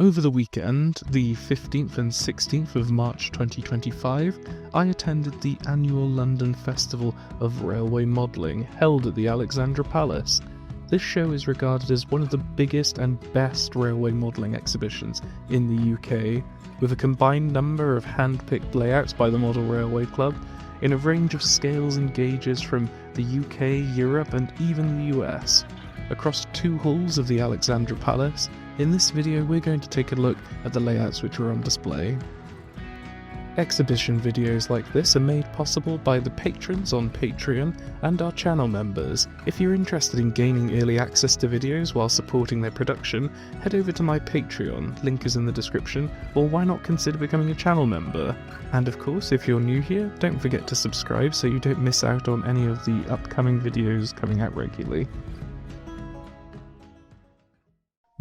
Over the weekend, the 15th and 16th of March 2025, I attended the annual London Festival of Railway Modelling held at the Alexandra Palace. This show is regarded as one of the biggest and best railway modelling exhibitions in the UK, with a combined number of hand-picked layouts by the Model Railway Club in a range of scales and gauges from the UK, Europe and even the US. Across 2 halls of the Alexandra Palace, in this video we're going to take a look at the layouts which are on display. Exhibition videos like this are made possible by the patrons on Patreon and our channel members. If you're interested in gaining early access to videos while supporting their production, head over to my Patreon, link is in the description, or why not consider becoming a channel member? And of course, if you're new here, don't forget to subscribe so you don't miss out on any of the upcoming videos coming out regularly.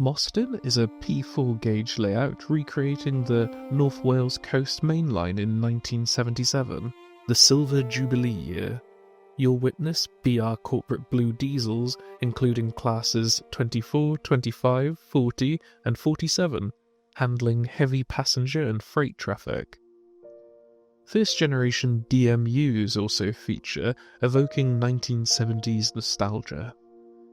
Mostyn is a P4 gauge layout recreating the North Wales Coast Main Line in 1977, the Silver Jubilee year. You'll witness BR corporate blue diesels including classes 24, 25, 40 and 47, handling heavy passenger and freight traffic. First generation DMUs also feature, evoking 1970s nostalgia.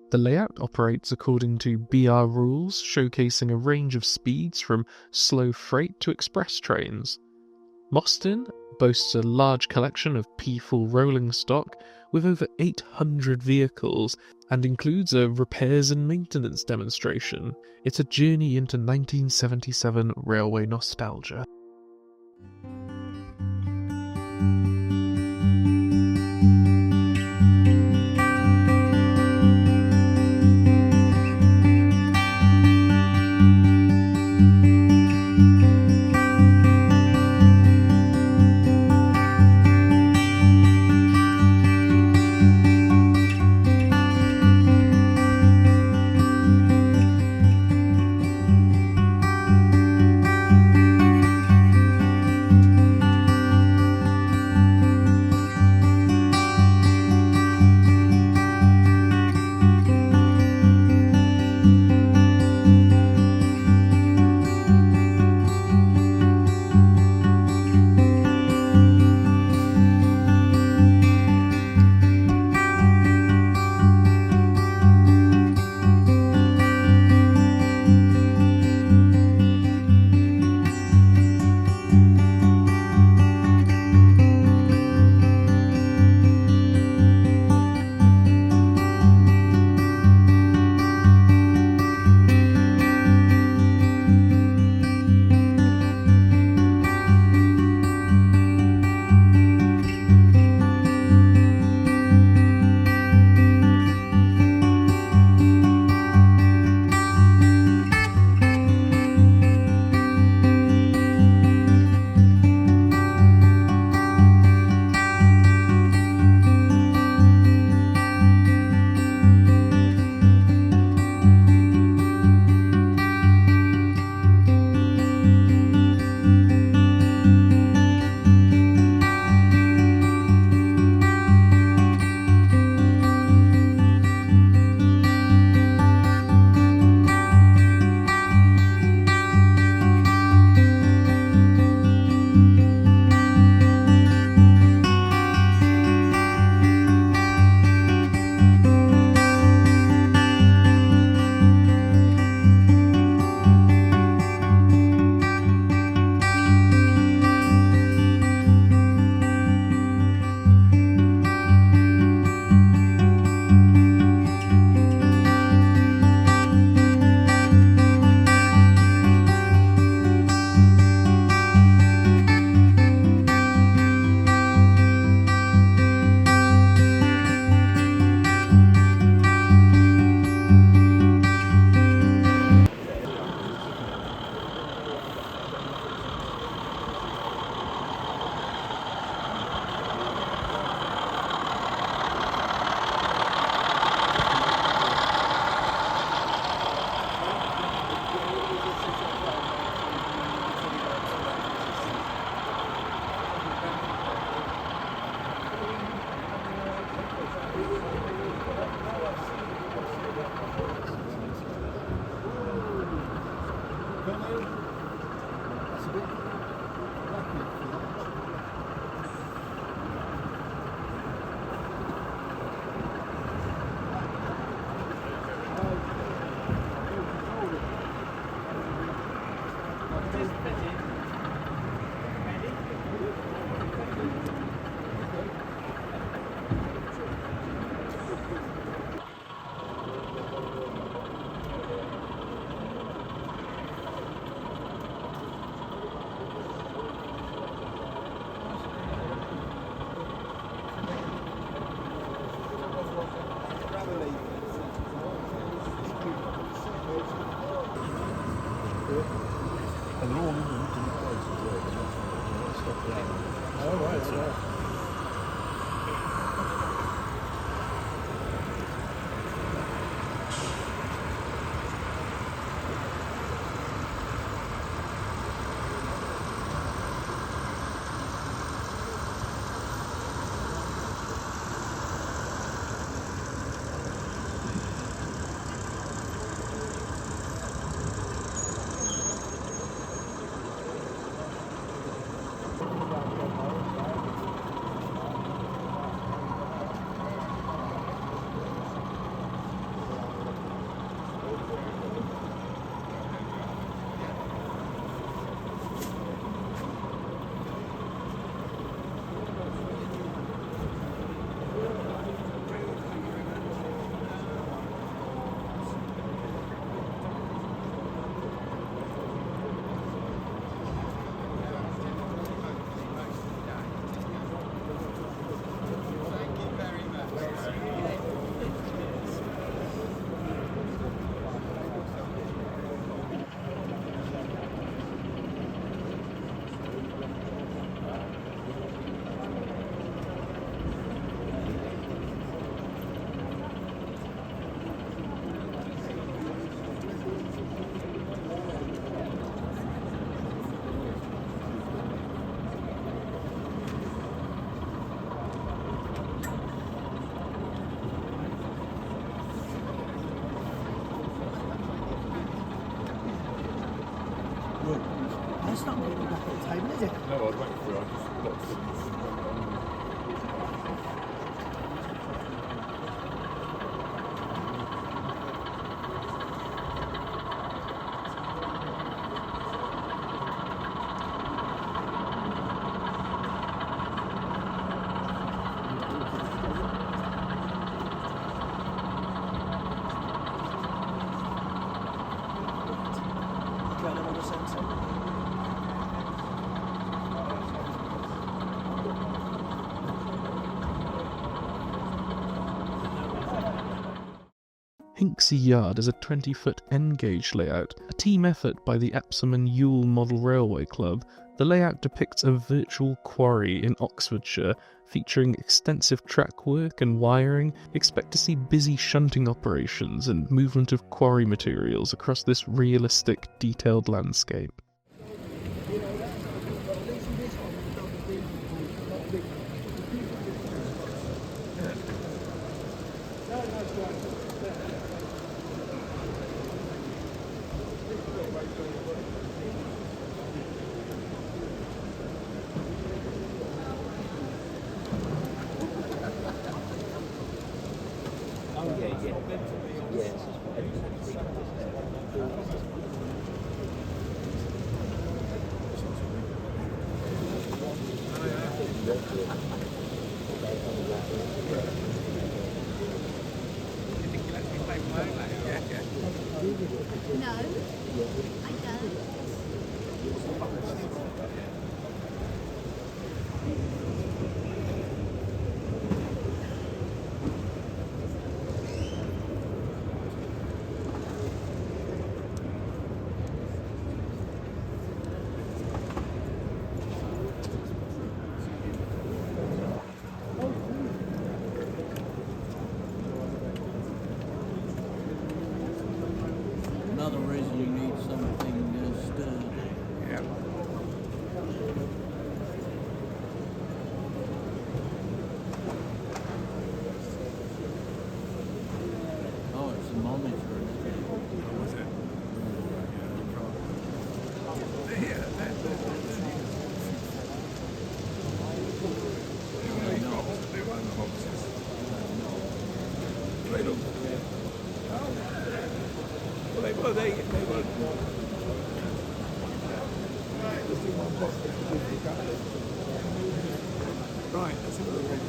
The layout operates according to BR rules, showcasing a range of speeds from slow freight to express trains. Mostyn boasts a large collection of P4 rolling stock with over 800 vehicles and includes a repairs and maintenance demonstration. It's a journey into 1977 railway nostalgia. That's not really back at the table, is it? No, I was waiting for it. I just got to... Hinksey Yard is a 20-foot N-gauge layout, a team effort by the Epsom and Ewell Model Railway Club. The layout depicts a virtual quarry in Oxfordshire, featuring extensive track work and wiring. Expect to see busy shunting operations and movement of quarry materials across this realistic, detailed landscape. No, I don't. Right, that's another way.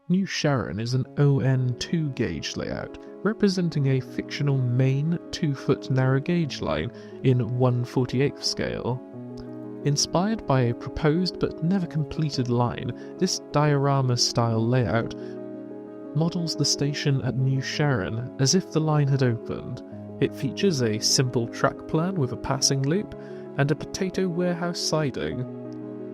New Sharon is an ON2 gauge layout, representing a fictional main 2-foot narrow gauge line in 1/48th scale. Inspired by a proposed but never completed line, this diorama-style layout models the station at New Sharon as if the line had opened. It features a simple track plan with a passing loop and a potato warehouse siding.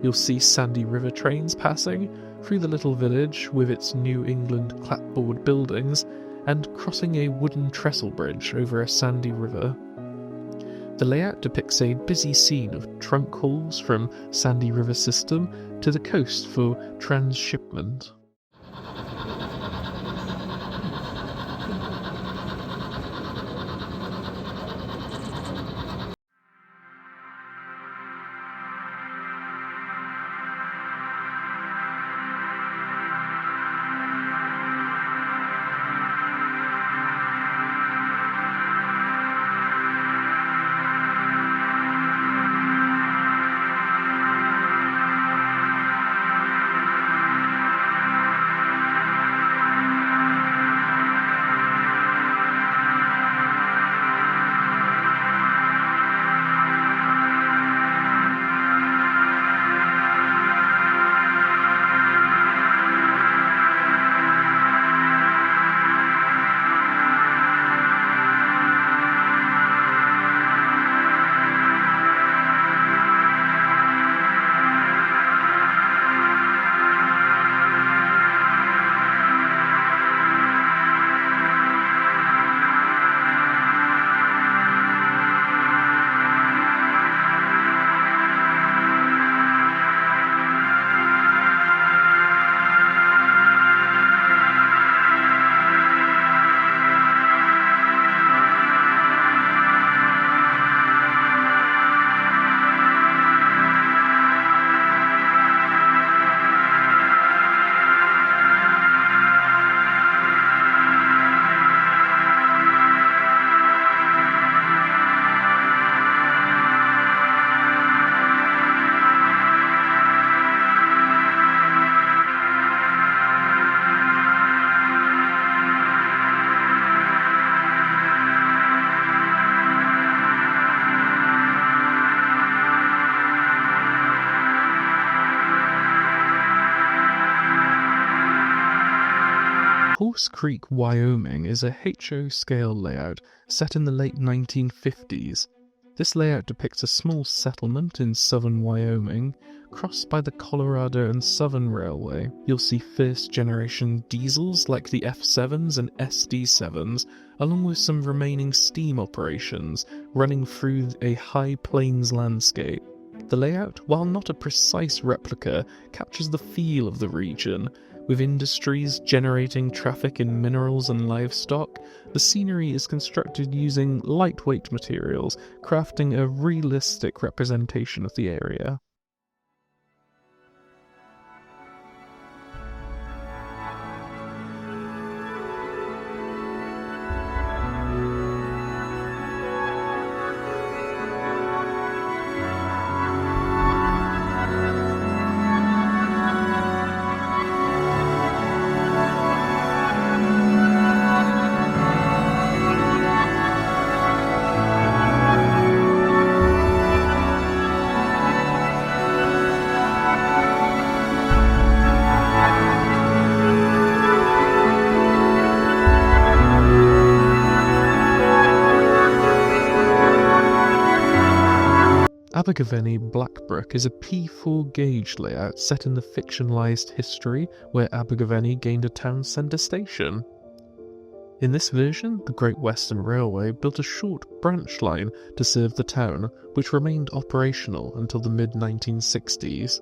You'll see Sandy River trains passing through the little village with its New England clapboard buildings and crossing a wooden trestle bridge over a sandy river. The layout depicts a busy scene of trunk hauls from Sandy River system to the coast for transshipment. Horse Creek, Wyoming is a HOe Scale layout set in the late 1950s. This layout depicts a small settlement in southern Wyoming, crossed by the Colorado and Southern Railway. You'll see first-generation diesels like the F7s and SD7s along with some remaining steam operations running through a high plains landscape. The layout, while not a precise replica, captures the feel of the region. With industries generating traffic in minerals and livestock, the scenery is constructed using lightweight materials, crafting a realistic representation of the area. Abergavenny Blackbrook is a P4 gauge layout set in the fictionalised history where Abergavenny gained a town centre station. In this version, the Great Western Railway built a short branch line to serve the town, which remained operational until the mid-1960s.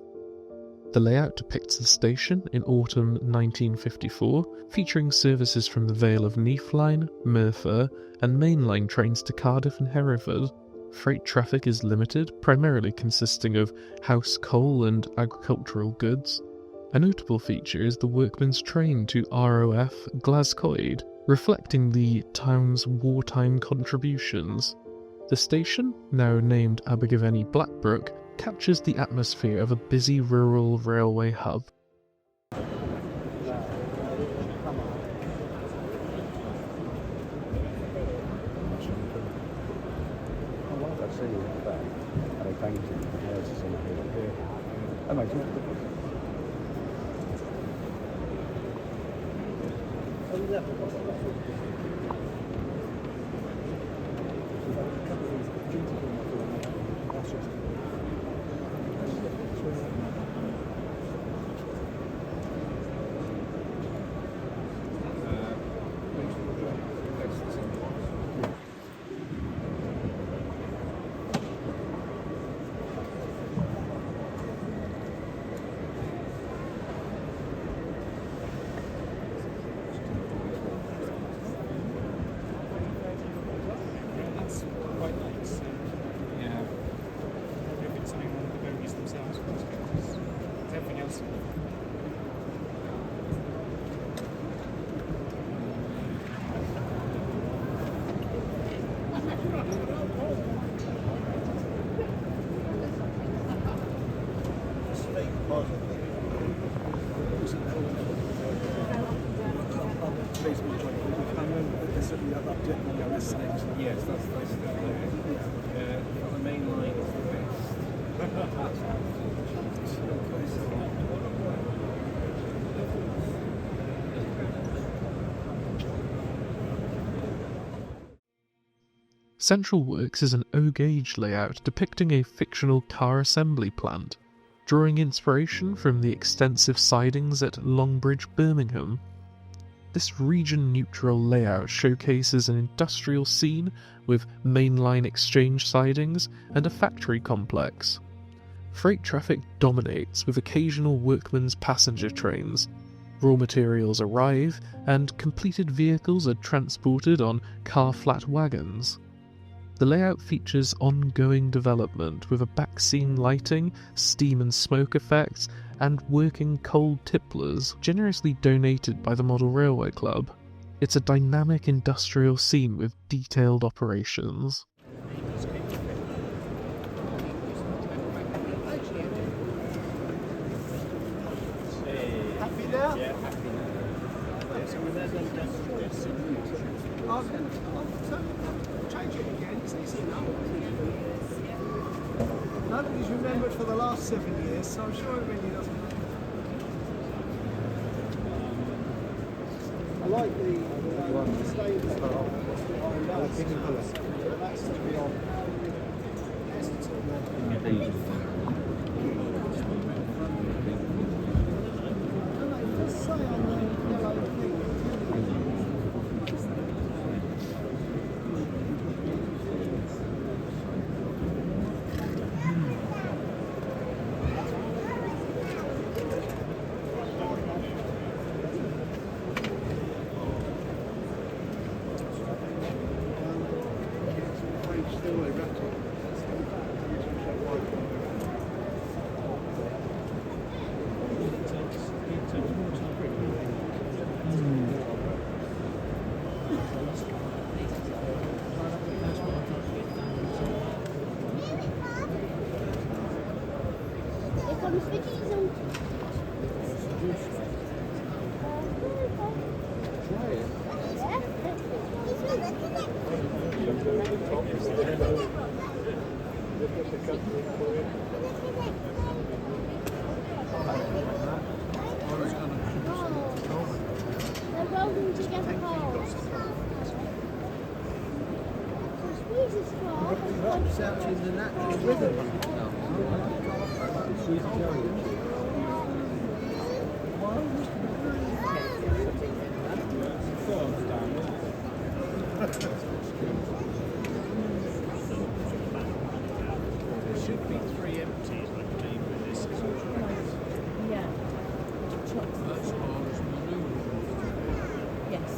The layout depicts the station in autumn 1954, featuring services from the Vale of Neath Line, Merthyr, and mainline trains to Cardiff and Hereford. Freight traffic is limited, primarily consisting of house coal and agricultural goods. A notable feature is the workman's train to ROF Glascoid, reflecting the town's wartime contributions. The station, now named Abergavenny Blackbrook, captures the atmosphere of a busy rural railway hub. Yes, that's the main line is the best. Central Works is an O-gauge layout depicting a fictional car assembly plant, drawing inspiration from the extensive sidings at Longbridge, Birmingham. This region-neutral layout showcases an industrial scene with mainline exchange sidings and a factory complex. Freight traffic dominates with occasional workmen's passenger trains. Raw materials arrive and completed vehicles are transported on car-flat wagons. The layout features ongoing development with a back-scene lighting, steam and smoke effects, and working coal tipplers generously donated by the Model Railway Club. It's a dynamic industrial scene with detailed operations. Happy now? Yeah, happy now. Change it again, it's easy enough. Nobody's remembered for the last 7 years, so I'm sure it really doesn't. I like the Staindrop on that's to be on. It's out in the natural rhythm. There should be 3 empties, I believe, with this. Yeah. That's ours, Yes.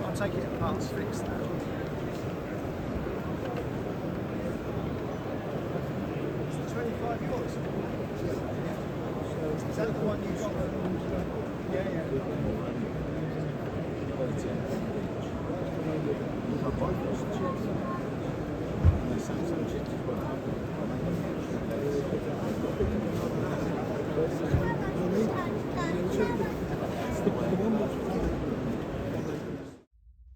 I'll take it apart and fix that. Is the 25 yours? Is that the one you got? Yeah.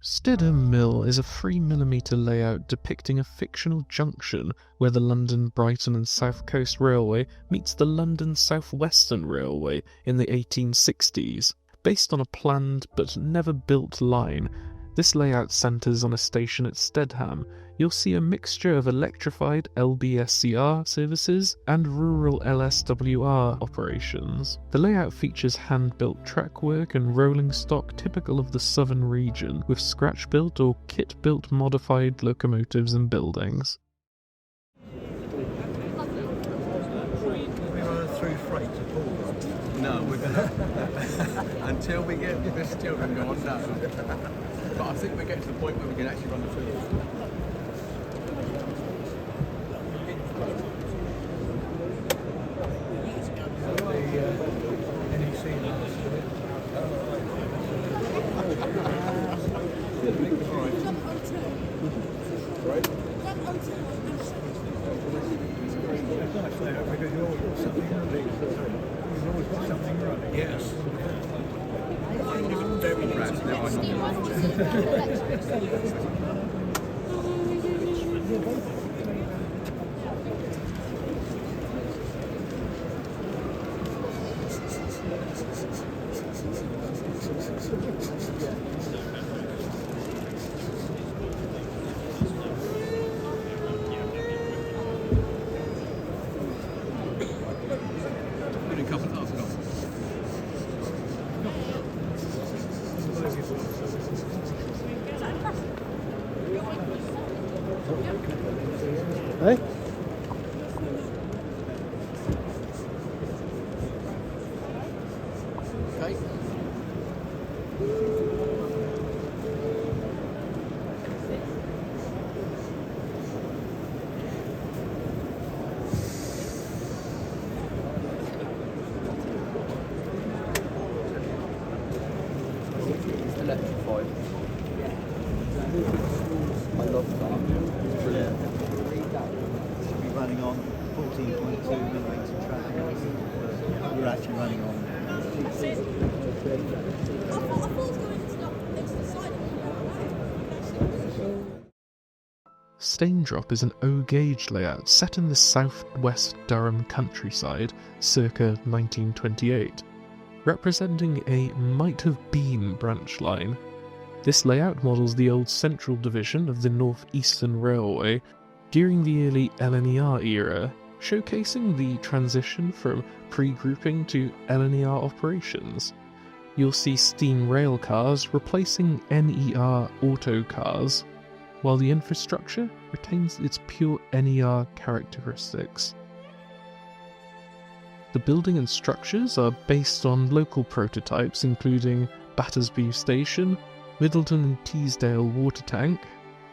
Stedham Mill is a 3mm layout depicting a fictional junction where the London, Brighton and South Coast Railway meets the London South Western Railway in the 1860s. Based on a planned but never built line, this layout centres on a station at Stedham. You'll see a mixture of electrified LBSCR services and rural LSWR operations. The layout features hand-built trackwork and rolling stock typical of the southern region, with scratch-built or kit-built modified locomotives and buildings. We run through freight to Paul. No, we're gonna until we get this children go on no. But I think we get to the point where we can actually run the food. Yes. Very perhaps now I put a couple of thousand on. Hey? Okay. It's electrified. I love that. Brilliant. Should be running on 14.2 millimetres of traffic. We're actually running on. That's it. I thought it was going to the side of it. Staindrop is an ON2 Gauge layout set in the southwest Durham countryside circa 1928, representing a might-have-been branch line. This layout models the old central division of the North Eastern Railway during the early LNER era, showcasing the transition from pre-grouping to LNER operations. You'll see steam rail cars replacing NER auto cars, while the infrastructure retains its pure NER characteristics. The building and structures are based on local prototypes including Battersby Station, Middleton and Teesdale water tank,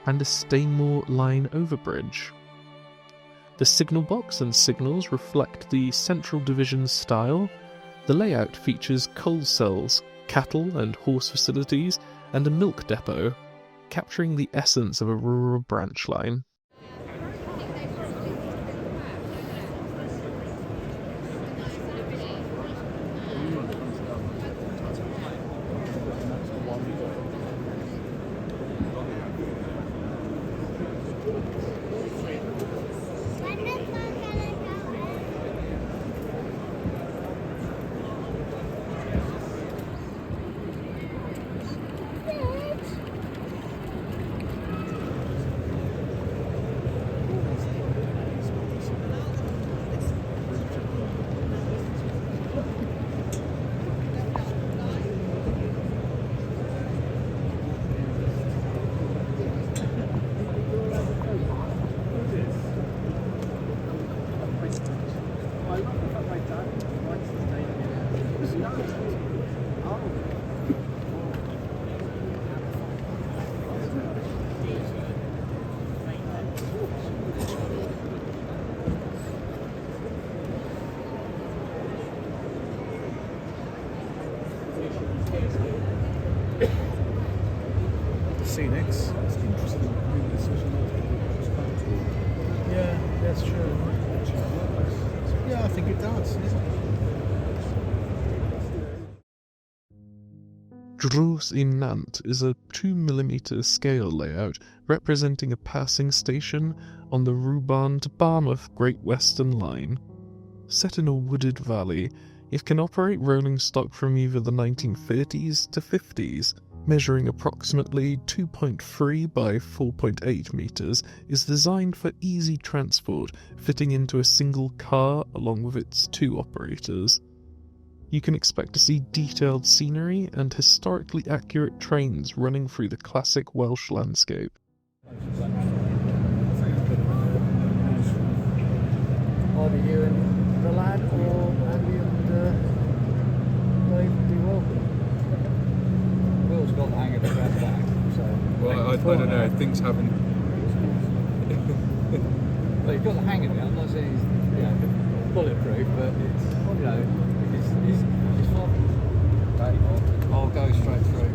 and a Stainmore line overbridge. The signal box and signals reflect the central division's style. The layout features coal cells, cattle and horse facilities, and a milk depot, capturing the essence of a rural branch line. Scenics. That's interesting. Yeah, that's true. Yeah, I think it does. Yeah. Drws-y-Nant is a 2mm scale layout representing a passing station on the Rubarn to Barmouth Great Western Line. Set in a wooded valley, it can operate rolling stock from either the 1930s to 50s. Measuring approximately 2.3 by 4.8 metres, is designed for easy transport, fitting into a single car along with its two operators. You can expect to see detailed scenery and historically accurate trains running through the classic Welsh landscape. Either you and the lad or Andy and Dave would be welcome. Will's got the hang of the grab back, so... Well, I don't know, things haven't... Well, he's got the hang of it. I'm not saying he's bulletproof, but it's, it's fun. I'll go straight through.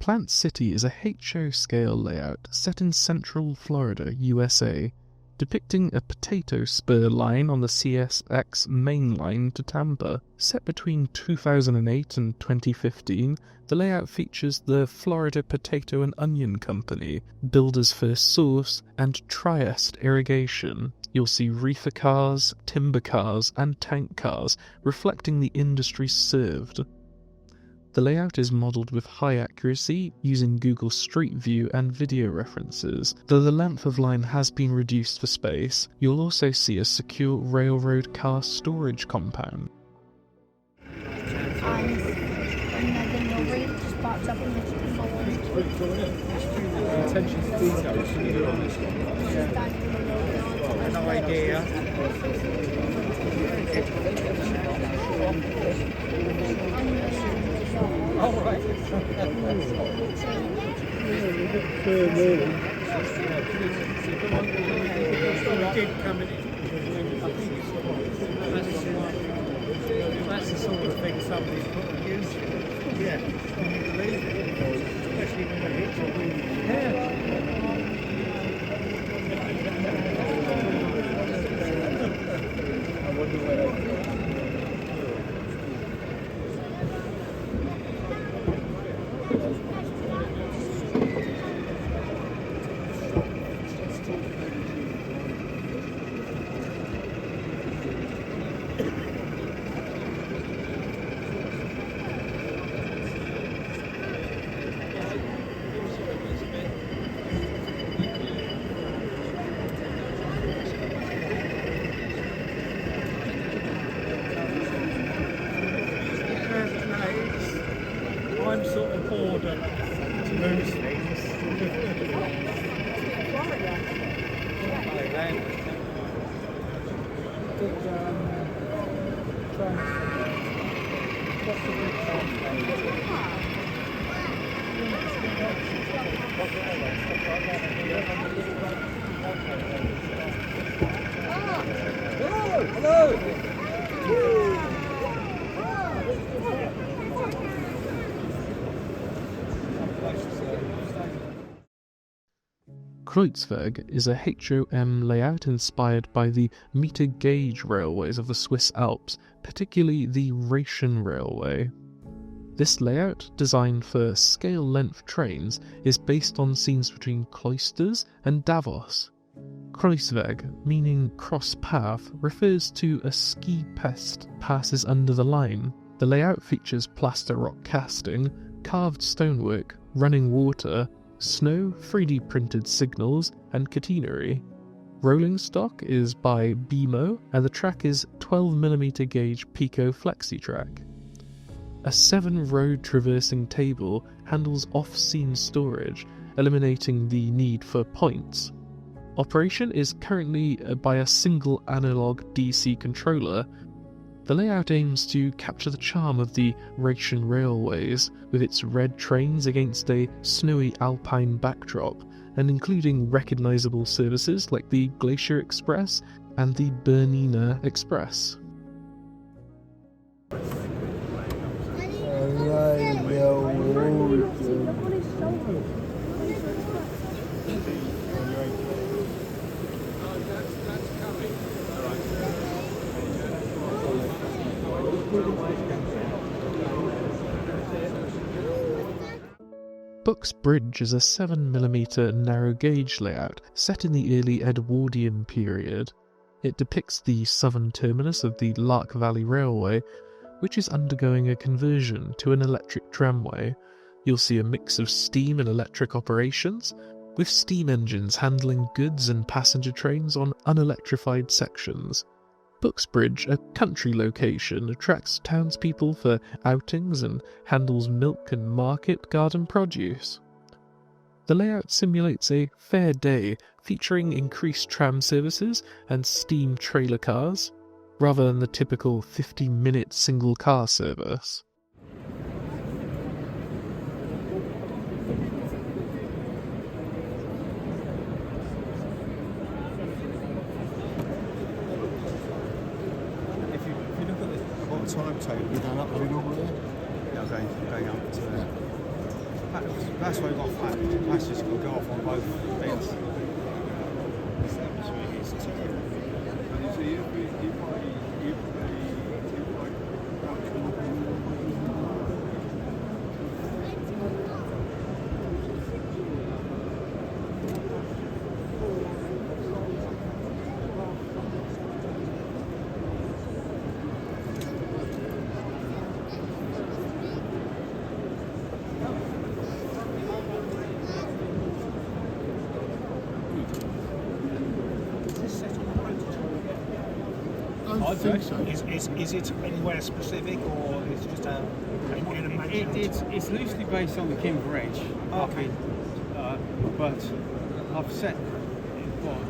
Plant City is a HOe Scale layout set in central Florida, USA, depicting a potato spur line on the CSX main line to Tampa. Set between 2008 and 2015, the layout features the Florida Potato and Onion Company, Builder's First Source, and Trieste Irrigation. You'll see reefer cars, timber cars, and tank cars, reflecting the industries served. The layout is modelled with high accuracy, using Google Street View and video references. Though the length of line has been reduced for space, you'll also see a secure railroad car storage compound. And another lorry just parked up in the Attention to detail. An idea. All right. Did come in. That's the sort of thing somebody's put on YouTube. Yeah, can you believe it? Especially when they hit you. Yeah. I wonder where I'm sort of bored of those things. Kreuzweg is a HOm layout inspired by the meter gauge railways of the Swiss Alps, particularly the Rhaetian Railway. This layout, designed for scale-length trains, is based on scenes between Cloisters and Davos. Kreuzweg, meaning cross path, refers to a ski piste passes under the line. The layout features plaster rock casting, carved stonework, running water, snow, 3D printed signals, and catenary. Rolling stock is by BMO, and the track is 12mm gauge Pico Flexi track. A 7-road traversing table handles off-scene storage, eliminating the need for points. Operation is currently by a single analog DC controller. The layout aims to capture the charm of the Rhaetian railways, with its red trains against a snowy alpine backdrop, and including recognisable services like the Glacier Express and the Bernina Express. Buck's Bridge is a 7mm narrow gauge layout set in the early Edwardian period. It depicts the southern terminus of the Lark Valley Railway, which is undergoing a conversion to an electric tramway. You'll see a mix of steam and electric operations, with steam engines handling goods and passenger trains on unelectrified sections. Buck's Bridge, a country location, attracts townspeople for outings and handles milk and market garden produce. The layout simulates a fair day, featuring increased tram services and steam trailer cars, rather than the typical 50-minute single car service. Timetable, you going up the middle there? Yeah, going up to there. That's where we got flat. That's just going to go off on both bits. think so. Is it anywhere specific, or is it just an imagination? It's loosely based on the Kimber Edge, Okay. But I've set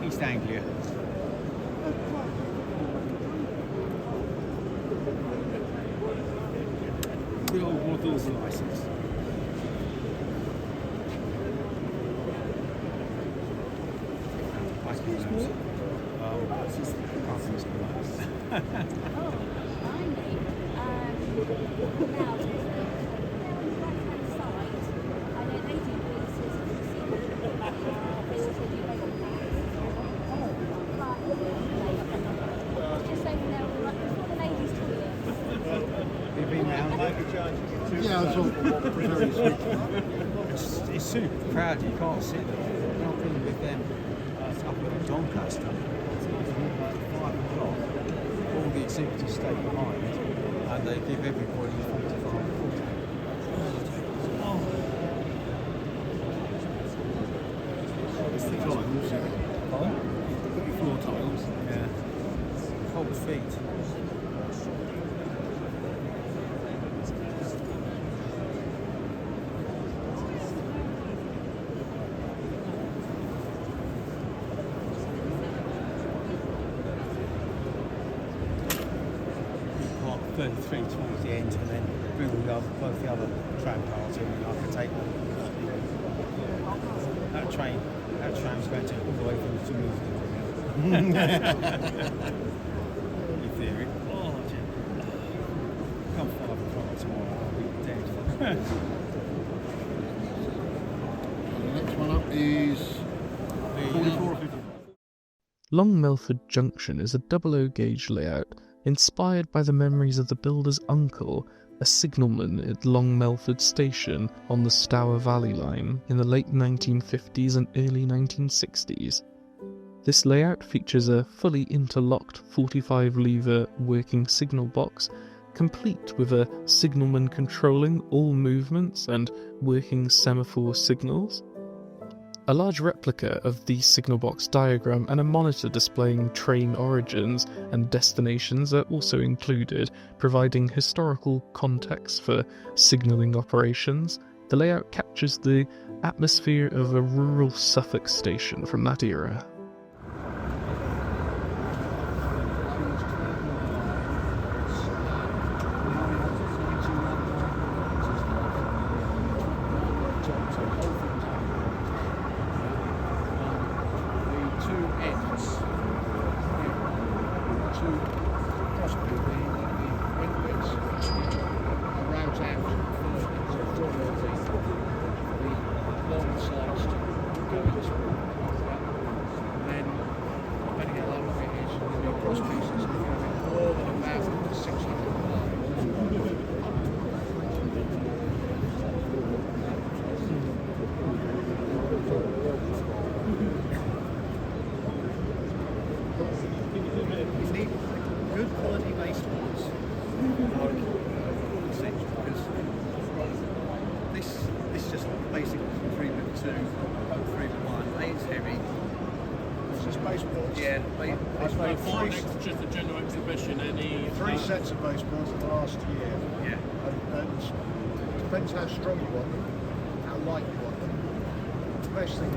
East Anglia. Good old Waddles license. Yeah, I thought very sweet. It's super crowded, you can't sit there. When I've been with them up at Doncaster, it's like 5 o'clock, all the exhibitors stay behind and they give everybody 45 40. It's the tiles. Put your floor tiles. Yeah. Cold feet. Part 33 towards the end, and then bring both the other tram cars in, and I can take them. That tram's going to all the way from to move. In theory. Oh, dear. Come 5 o'clock tomorrow, I'll be dead. The next one up is 44 or 55. Long Melford Junction is a double-O gauge layout inspired by the memories of the builder's uncle, a signalman at Long Melford Station on the Stour Valley line in the late 1950s and early 1960s. This layout features a fully interlocked 45-lever working signal box, complete with a signalman controlling all movements and working semaphore signals. A large replica of the signal box diagram and a monitor displaying train origins and destinations are also included, providing historical context for signalling operations. The layout captures the atmosphere of a rural Suffolk station from that era. Three sets of base boards in the last year. Yeah. And it depends how strong you want them, how light you want them. The best thing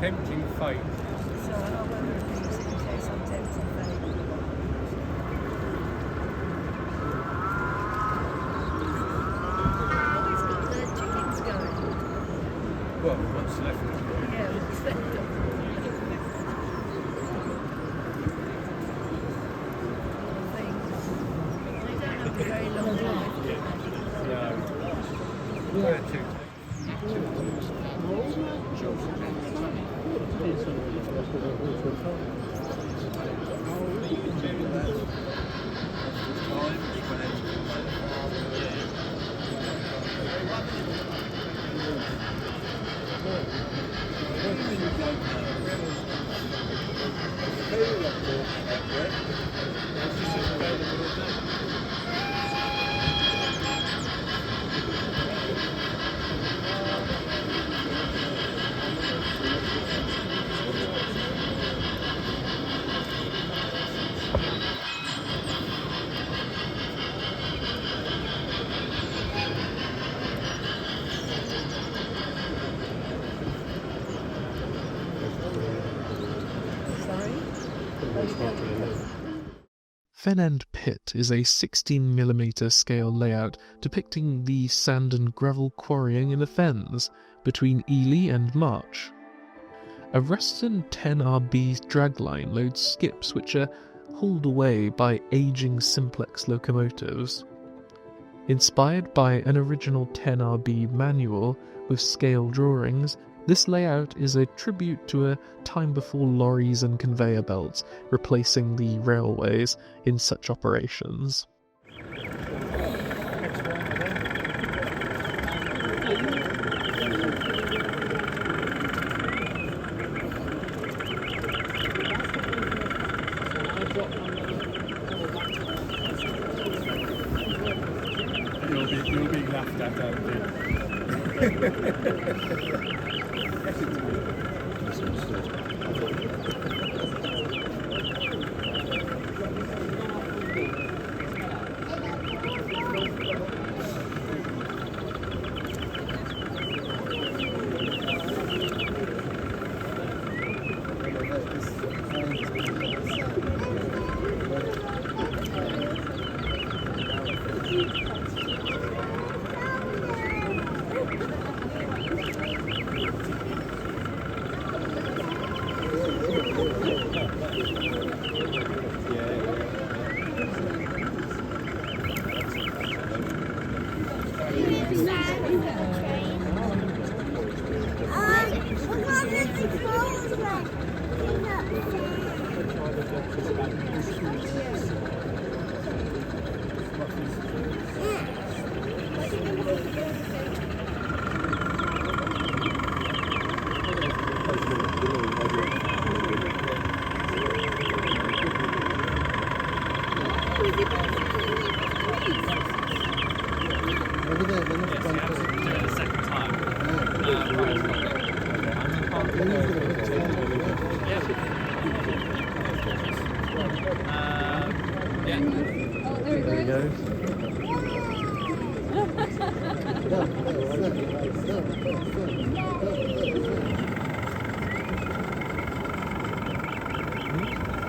Tempting fate. So I won't refuse it in case I'm tempted fate. Oh, he's got the chickens going. Well, what's left? Yeah, what's left of them? They don't have a very long life. Fen End Pit is a 16mm scale layout depicting the sand and gravel quarrying in the fens between Ely and March. A Ruston 10RB dragline loads skips which are hauled away by aging simplex locomotives. Inspired by an original 10RB manual with scale drawings, this layout is a tribute to a time before lorries and conveyor belts replacing the railways in such operations. You'll be laughed at, don't you?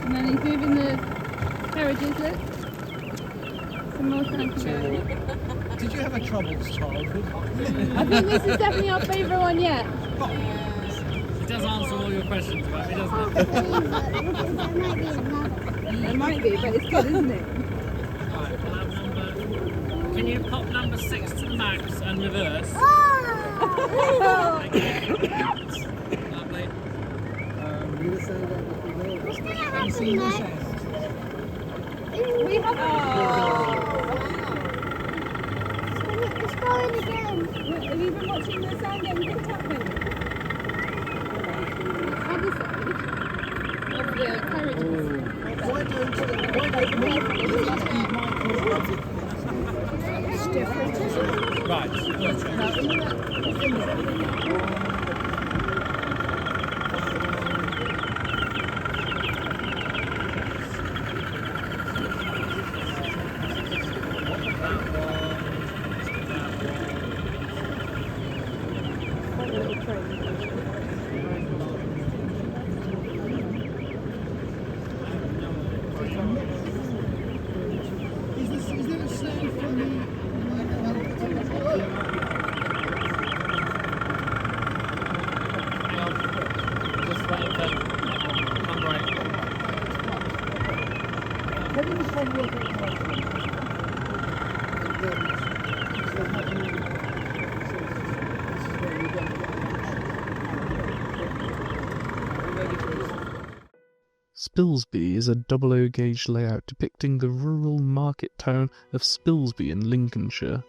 And then he's moving the carriages, look. Some more Kaninchenbau. Did you have a troubled childhood? I think this is definitely our favourite one yet. It does answer all your questions about me, doesn't it? It might be, but it's good, isn't it? Right, we'll have number... Can you pop number 6 to the max and reverse? Thank you. Lovely. We have It's going again. Have you been watching the sound game TikTok maybe? Other side of the carriages. Why don't It's different, isn't it? Right. Is there a sound from the... Just waiting for number 8. Spilsby is a double-O gauge layout depicting the rural market town of Spilsby in Lincolnshire.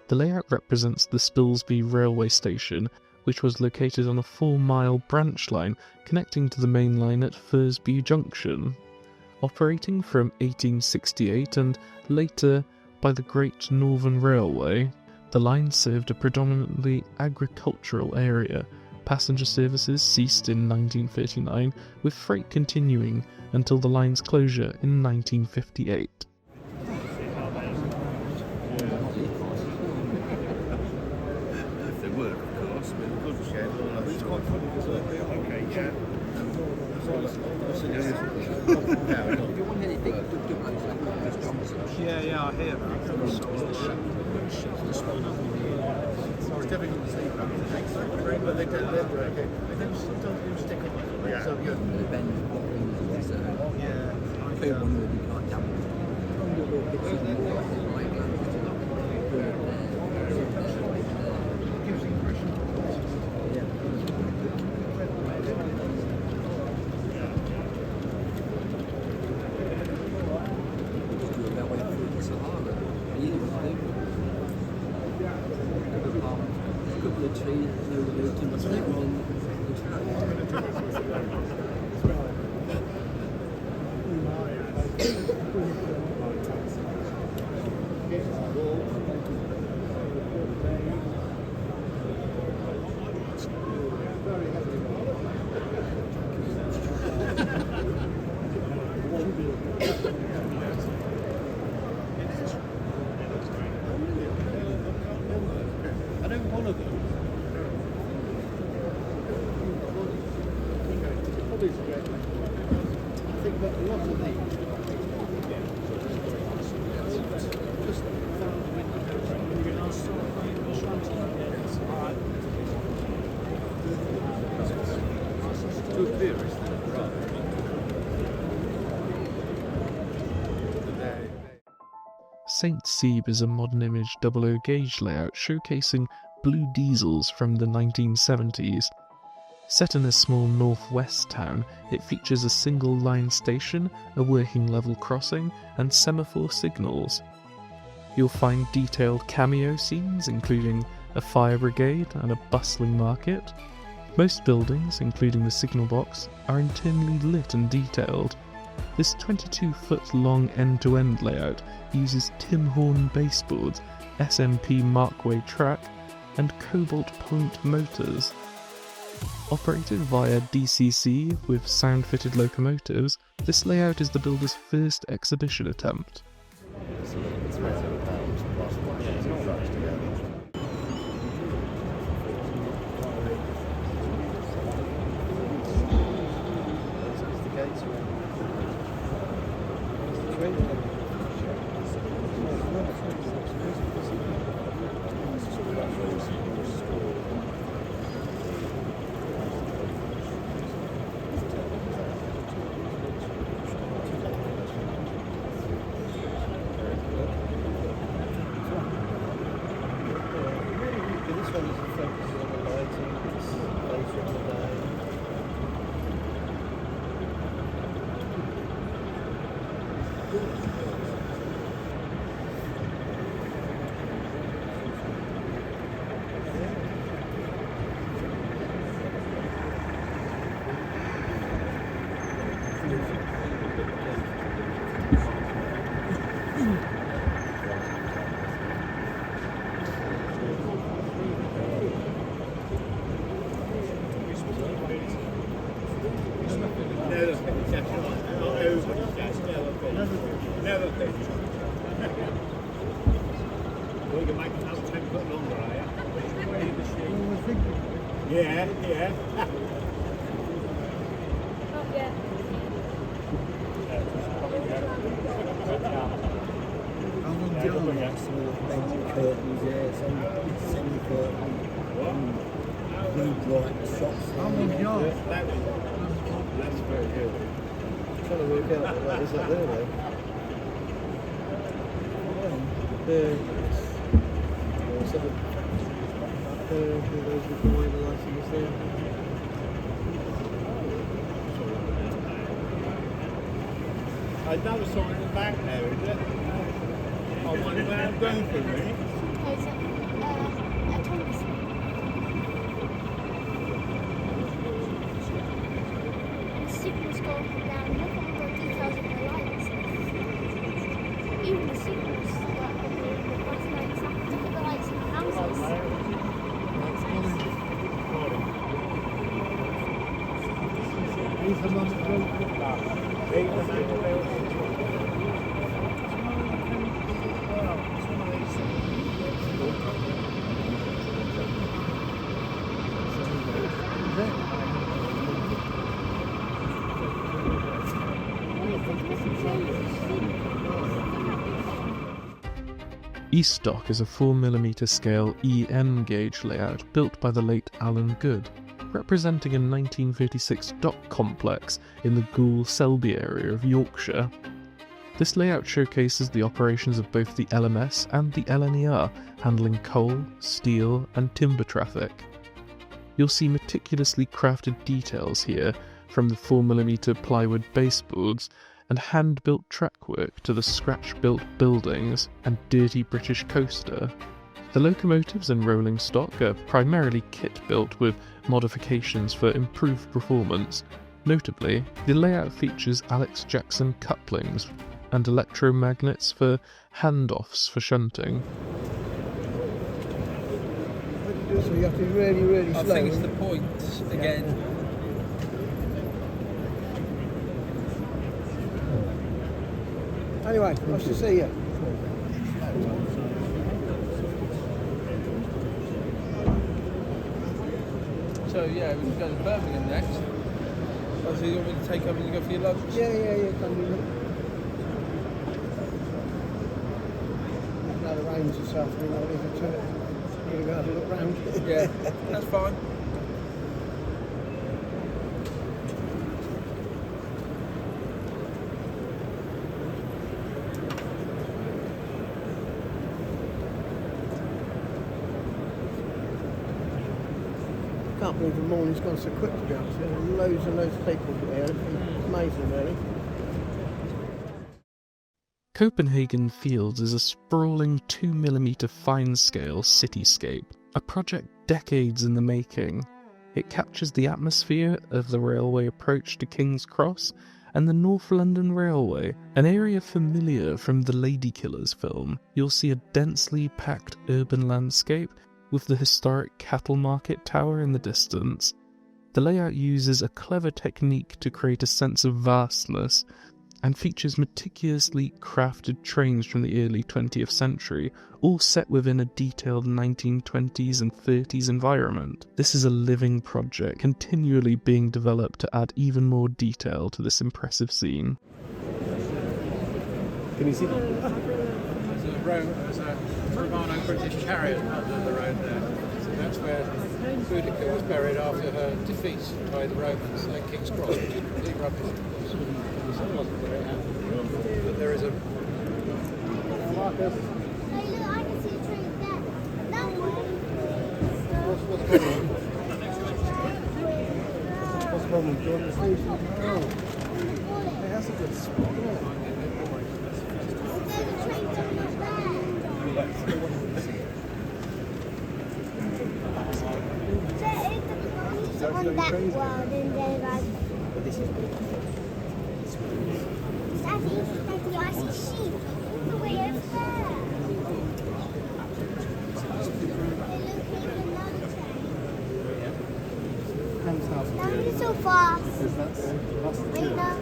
The layout represents the Spilsby railway station, which was located on a 4-mile branch line connecting to the main line at Fursby Junction. Operating from 1868 and later by the Great Northern Railway, the line served a predominantly agricultural area. Passenger services ceased in 1939, with freight continuing until the line's closure in 1958. If they work, of course, with a good shed. It's quite funny because okay, yeah. Yeah, I hear that. It's difficult to see that. But they don't sometimes stick up. Yeah. So good. St. Seeb is a modern image double-O gauge layout showcasing blue diesels from the 1970s. Set in a small northwest town, it features a single-line station, a working level crossing, and semaphore signals. You'll find detailed cameo scenes, including a fire brigade and a bustling market. Most buildings, including the signal box, are internally lit and detailed. This 22-foot-long end-to-end layout uses Tim Horn baseboards, SMP Markway track, and Cobalt Point motors. Operated via DCC with sound-fitted locomotives, this layout is the builder's first exhibition attempt. Another sign in the back there, is it? I wonder where I'm going for a minute. There's a Thomas. The signals go up and down. Look at all the details of the lights. Even the signals that are the last lights. Look at the lights in the houses. He's the one that built it up. He's the man that built it. Eastdock is a 4mm scale EN gauge layout built by the late Alan Good, representing a 1936 dock complex in the Goole-Selby area of Yorkshire. This layout showcases the operations of both the LMS and the LNER, handling coal, steel and timber traffic. You'll see meticulously crafted details here, from the 4mm plywood baseboards and hand-built trackwork to the scratch-built buildings and dirty British coaster. The locomotives and rolling stock are primarily kit-built with modifications for improved performance. Notably, the layout features Alex Jackson couplings and electromagnets for handoffs for shunting. So you have to be really, really slow. I think it's the point, again. Anyway, nice to see you. So yeah, we can go to Birmingham next. So you want me to take over and go for your lunch? Yeah, can do that. Now the rains this afternoon, I'll leave it to it. You're going to have a look round. Yeah, that's fine. I can't believe the morning's gone so quick, to be honest. There are loads and loads of people here. It's amazing, really. Copenhagen Fields is a sprawling 2mm fine-scale cityscape, a project decades in the making. It captures the atmosphere of the railway approach to King's Cross and the North London Railway, an area familiar from the Ladykillers film. You'll see a densely packed urban landscape with the historic cattle market tower in the distance. The layout uses a clever technique to create a sense of vastness, and features meticulously crafted trains from the early 20th century, all set within a detailed 1920s and 30s environment. This is a living project, continually being developed to add even more detail to this impressive scene. Can you see that? There's a Romano-British chariot under the road there. So that's where Boudicca was buried after her defeat by the Romans at King's Cross, which is complete rubbish. So I wasn't very happy. But there is a... Hey, look, I can see a tree there. That way. What's the problem? Do you want the station? Oh. Hey, that's a good spot, isn't it? The train's not there. So on that world and then like... But this is good. Daddy, I see sheep all the way over there. Now you're so fast. I know.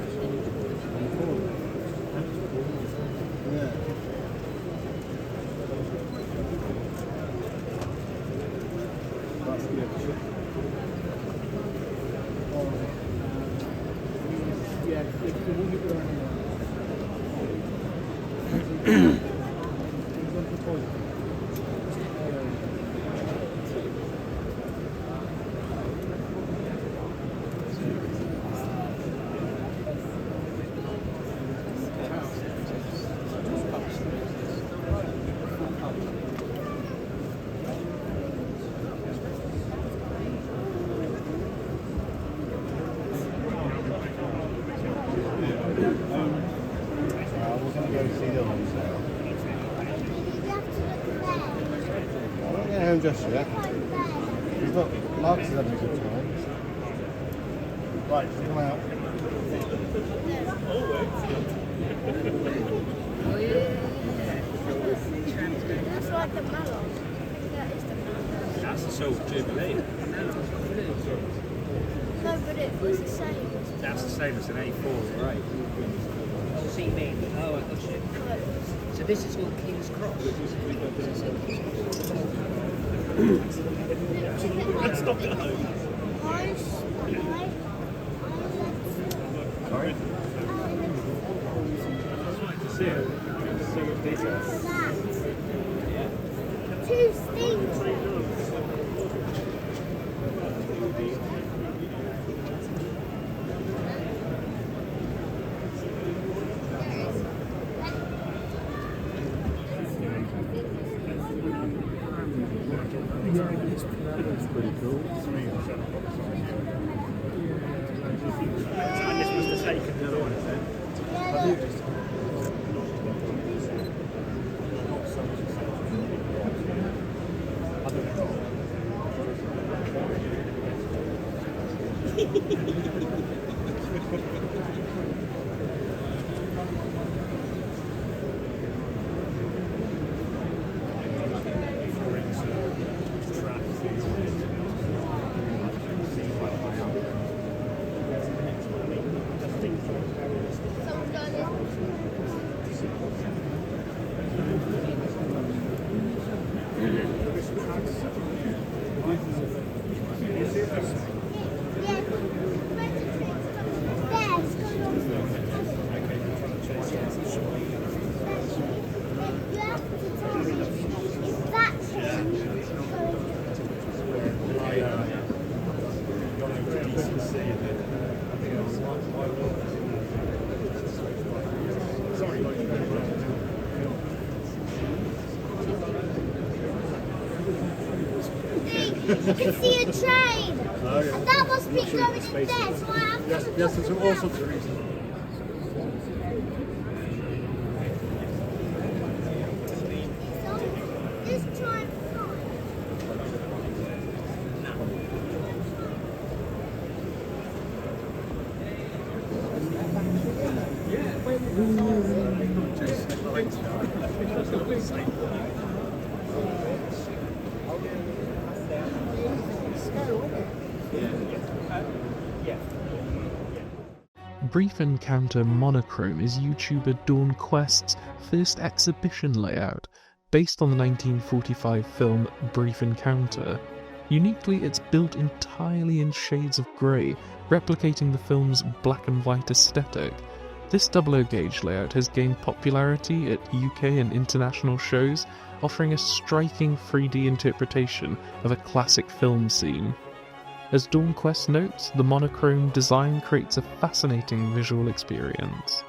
hairdresser, yeah? We've got Marcus having a good time. Right, come out. That's like the mallow. That is the mallow. That's the Silver Jubilee. No, but it was the same. That's the same as an A4, right? Oh, so you mean? Oh, I got you. So this is all King's Cross. Let's stop it. Sorry? Two stings. That's pretty cool. And this was the taken the other one, is it? You can see a train. Oh, yeah. And that must be going in there, so I have to Yes, there's all sorts of reasons. This time Brief Encounter Monochrome is YouTuber Dawn Quest's first exhibition layout, based on the 1945 film Brief Encounter. Uniquely, it's built entirely in shades of grey, replicating the film's black and white aesthetic. This 00 gauge layout has gained popularity at UK and international shows, offering a striking 3D interpretation of a classic film scene. As Dawn Quest notes, the monochrome design creates a fascinating visual experience.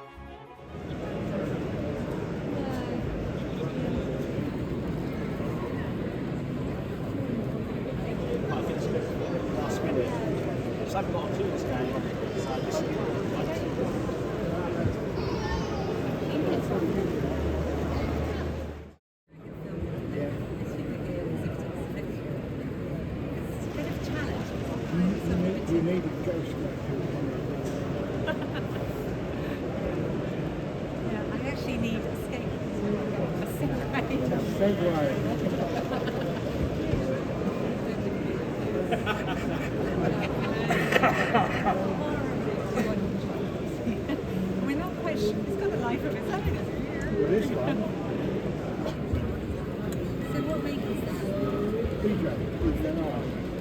You need a ghost. Yeah, I actually need a skate. A We're not quite sure. It's got a life of its own, isn't it? Well, this one. So what make is that? DJ.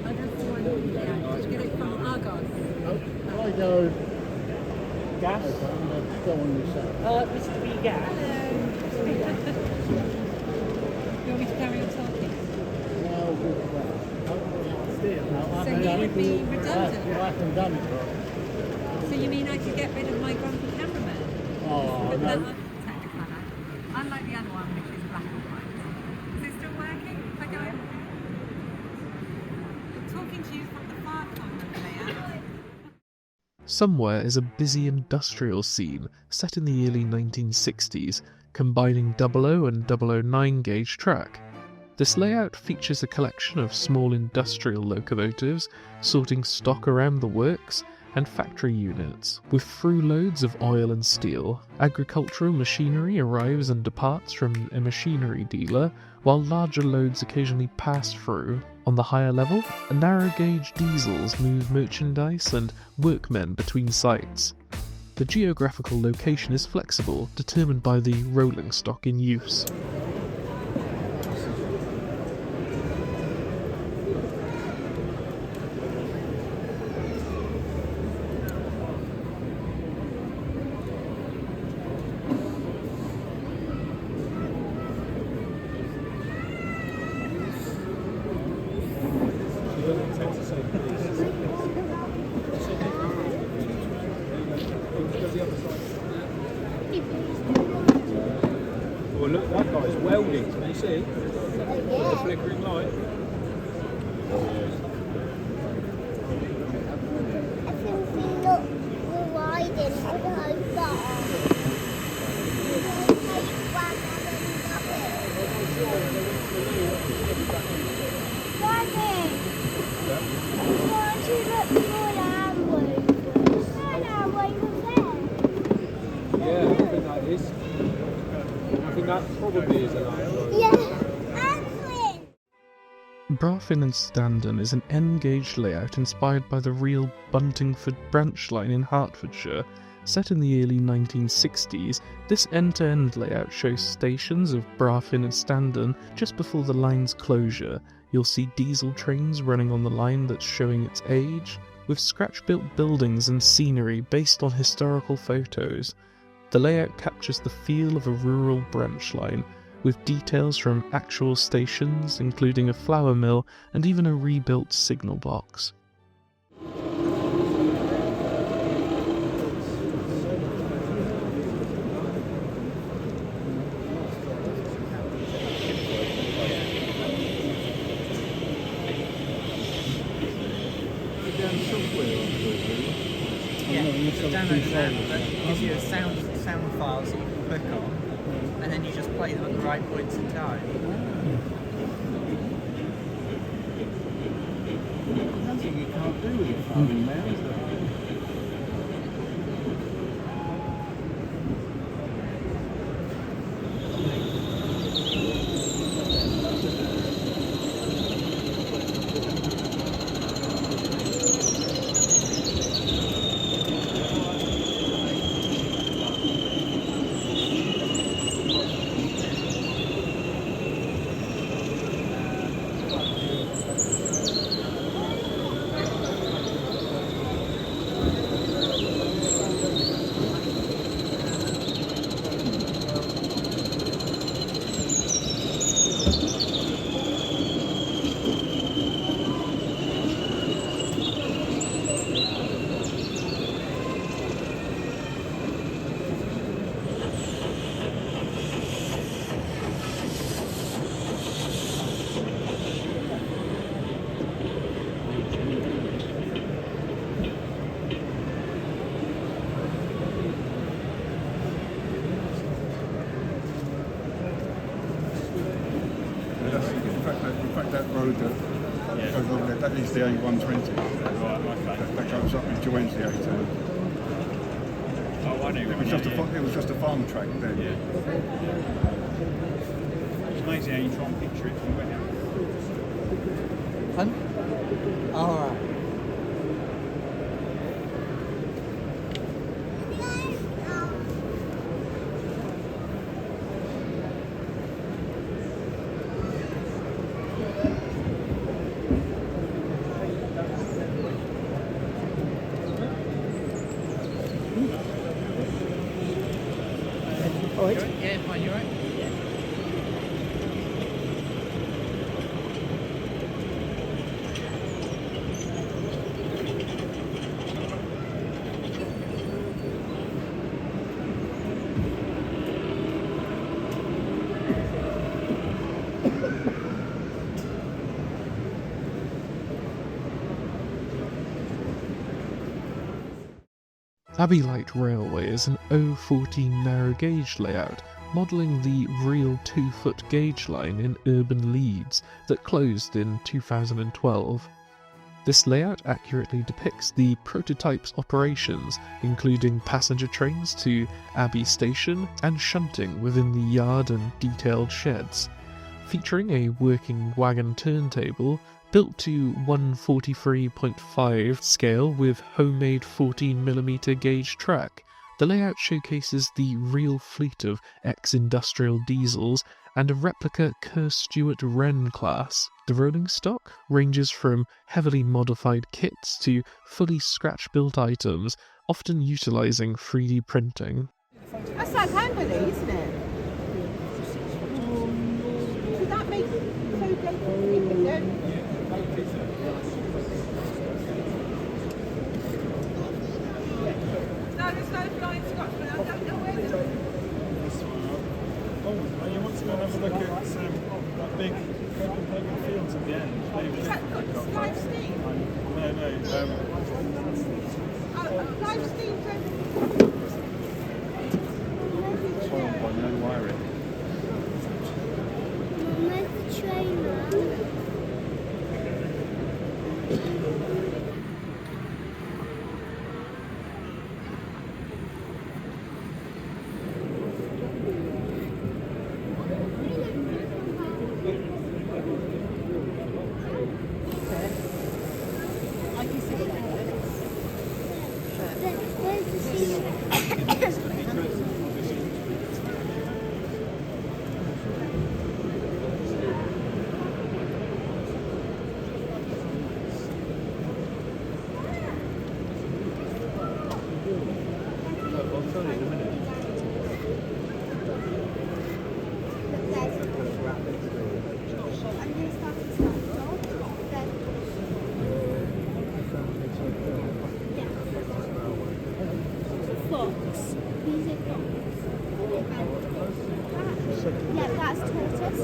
Oh, that's the one. Yeah, did you get it from Argos? I go. Gas. I'm going to go on this side. Mr. B Gas. Hello. You want me to carry on talking? No, good for that. So you would be redundant? I haven't done it. So you mean I could get rid of my grumpy cameraman? Oh, But no. that Technicolor. Unlike the other one, which is black and white. Is it still working? If I go in? I'm talking to you from the far corner of the layout. Somewhere is a busy industrial scene set in the early 1960s, combining 00 and 009 gauge track. This layout features a collection of small industrial locomotives sorting stock around the works and factory units. With through loads of oil and steel, agricultural machinery arrives and departs from a machinery dealer, while larger loads occasionally pass through. On the higher level, narrow gauge diesels move merchandise and workmen between sites. The geographical location is flexible, determined by the rolling stock in use. Well, look, that guy's welding, can you see? With the flickering light. Yeah, I think that is. I think that probably is a line. Braughing and Standon is an N-gauge layout inspired by the real Buntingford branch line in Hertfordshire. Set in the early 1960s, this end-to-end layout shows stations of Braughing and Standon just before the line's closure. You'll see diesel trains running on the line that's showing its age, with scratch-built buildings and scenery based on historical photos. The layout captures the feel of a rural branch line, with details from actual stations, including a flour mill and even a rebuilt signal box. Yeah, you just download an app that gives you a sound files that you can click on, and then you just play them at the right points in time. Nothing you can't do with your phone now, is there? That is the A120. Right, okay. That goes up and joins the A2. Oh, I know. It was just a farm track then. Yeah. It's amazing how you try and picture it from where. Alright. Yeah, fine, you're right. Abbey Light Railway is an O14 narrow gauge layout modelling the real 2-foot gauge line in urban Leeds that closed in 2012. This layout accurately depicts the prototype's operations, including passenger trains to Abbey station and shunting within the yard and detailed sheds, featuring a working wagon turntable built to 143.5 scale with homemade 14mm gauge track. The layout showcases the real fleet of ex-industrial diesels and a replica Kerr Stewart Wren class. The rolling stock ranges from heavily modified kits to fully scratch-built items, often utilising 3D printing. That's like Angley, isn't it? So that makes it so different, then. No, there's no flying Scotsman. I don't know where the... Oh, you want to go and have a look at that big Copenhagen fields at the end? Is that got live steam? No. Live steam No wiring. Where's the trailer? Yeah, that's tortoise.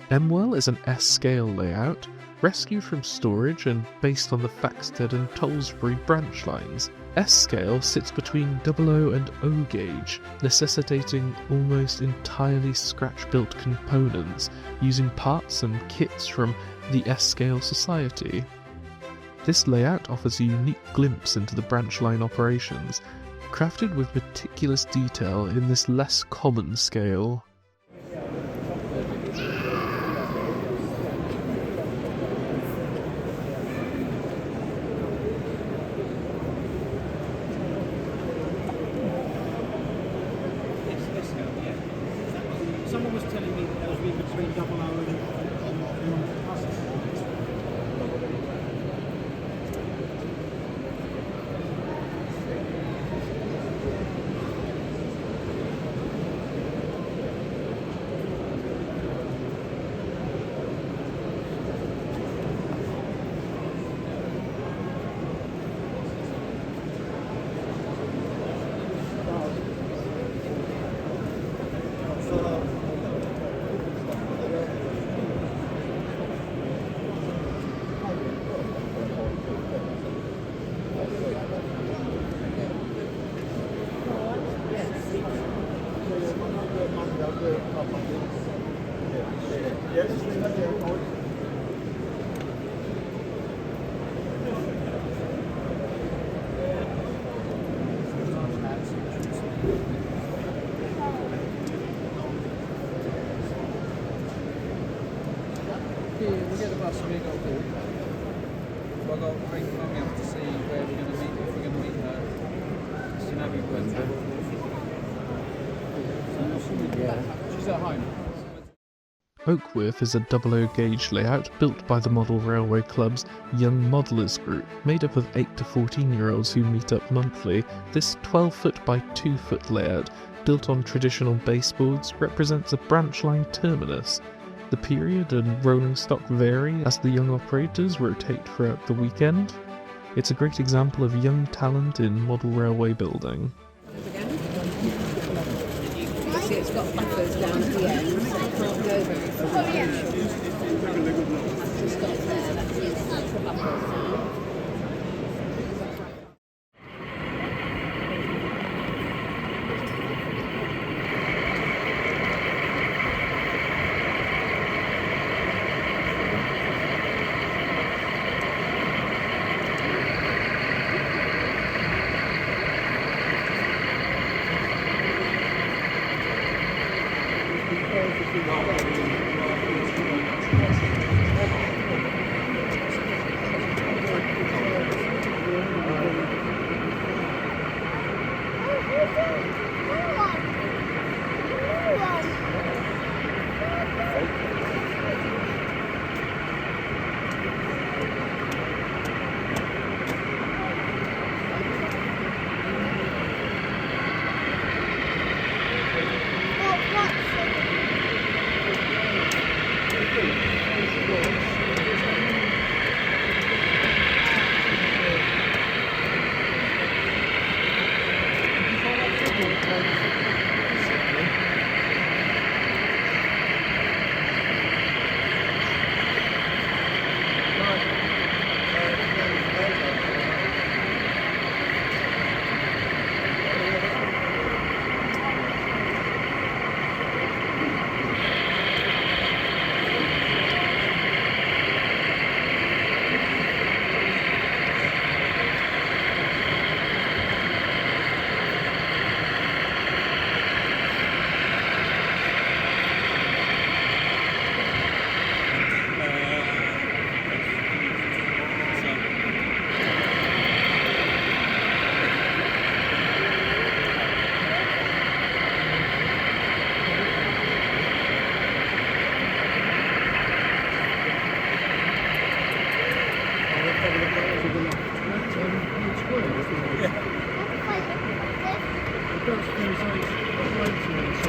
Emwell is an S-scale layout, rescued from storage and based on the Thaxted and Tollesbury branch lines. S-scale sits between HOe and O gauge, necessitating almost entirely scratch-built components using parts and kits from the S-scale society. This layout offers a unique glimpse into the branch line operations, crafted with meticulous detail in this less common scale. Someone was telling me that there was between HOe and we'll get the bus and we'll go forward. I've got to bring Mummy up to see where we're going to meet, if we're going to meet her. It's in Abbey. She's at home. Oakworth is a HOe gauge layout built by the Model Railway Club's Young Modellers group, made up of 8 to 14-year-olds who meet up monthly. This 12-foot by 2-foot layout, built on traditional baseboards, represents a branch line terminus. The period and rolling stock vary as the young operators rotate throughout the weekend. It's a great example of young talent in model railway building. See, it's got buffers down at the end, so it can't go very far. Oh, yeah. Just got there, that's it. Buffers.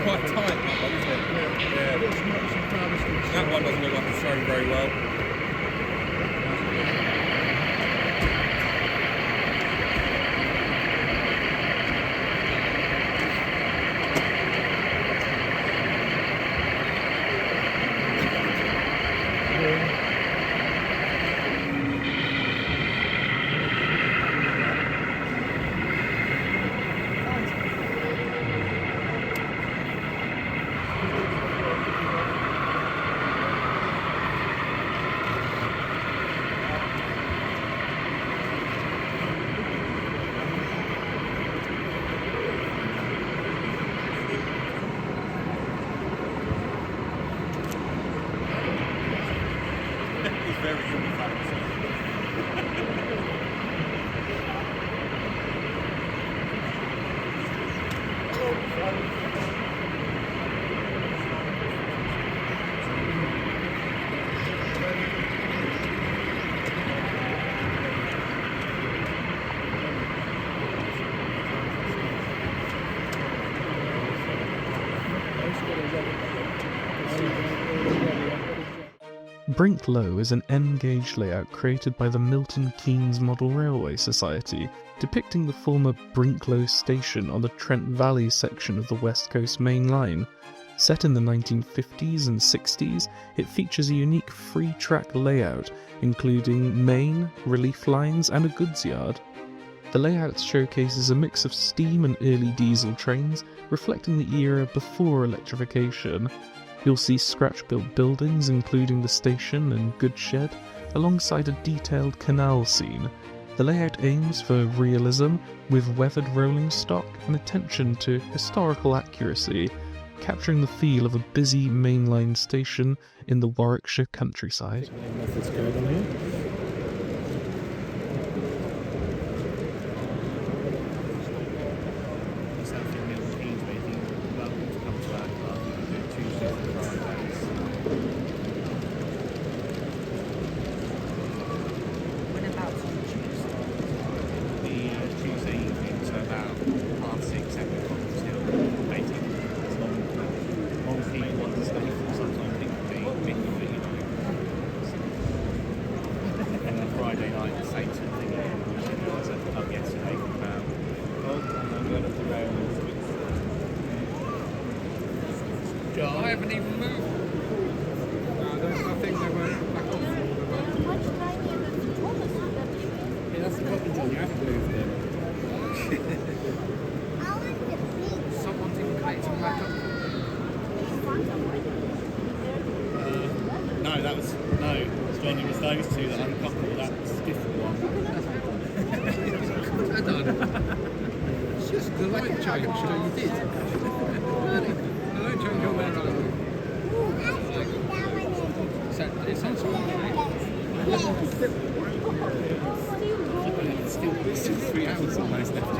Quite tight, that one, isn't it? Yeah. That one doesn't look like it's thrown very well. Brinklow is an N-gauge layout created by the Milton Keynes Model Railway Society, depicting the former Brinklow station on the Trent Valley section of the West Coast Main Line. Set in the 1950s and 60s, it features a unique free-track layout, including main, relief lines and a goods yard. The layout showcases a mix of steam and early diesel trains, reflecting the era before electrification. You'll see scratch-built buildings including the station and goods shed, alongside a detailed canal scene. The layout aims for realism, with weathered rolling stock and attention to historical accuracy, capturing the feel of a busy mainline station in the Warwickshire countryside. I haven't even moved. I think they were back on. Yeah, that's the problem, John. You have to move them. Someone's even collected them back up. No, that was John. It was those two that uncoupled. That's a different one. I don't know. It's just the light change. So you did. The light change on there. Still 3 hours almost left.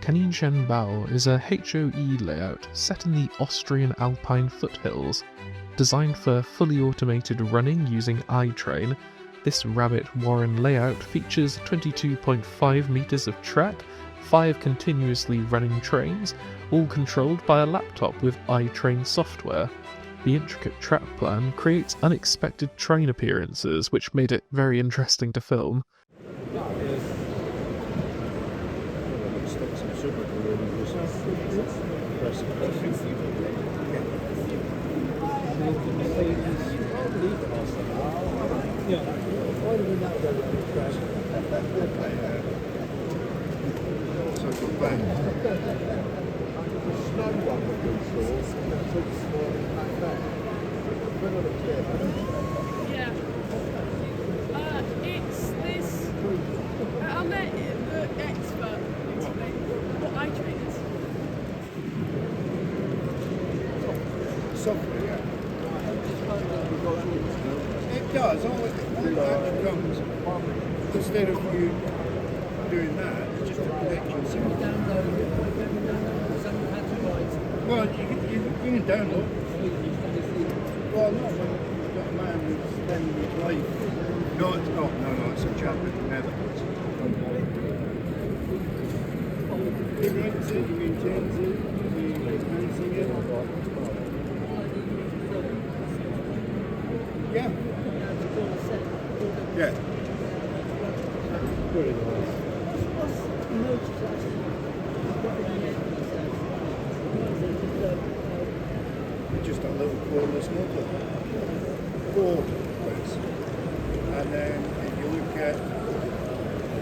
Kaninchenbau is a HOe layout set in the Austrian Alpine foothills. Designed for fully automated running using iTrain, this rabbit warren layout features 22.5 metres of track, 5 continuously running trains, all controlled by a laptop with iTrain software. The intricate track plan creates unexpected train appearances, which made it very interesting to film. Yeah. It's this. I met the expert explain what iTrain is. Software, yeah. It does. All it actually comes, instead of you doing that, it's just a connection. So well, you can download. Well, not when you've got a man who's spending his life. No, it's not. No, it's a chap in the Netherlands. He writes it, he maintains it, he's enhancing it. Yeah. Yeah. Very nice. Just a little cordless motor. 4 bits. And then if you look at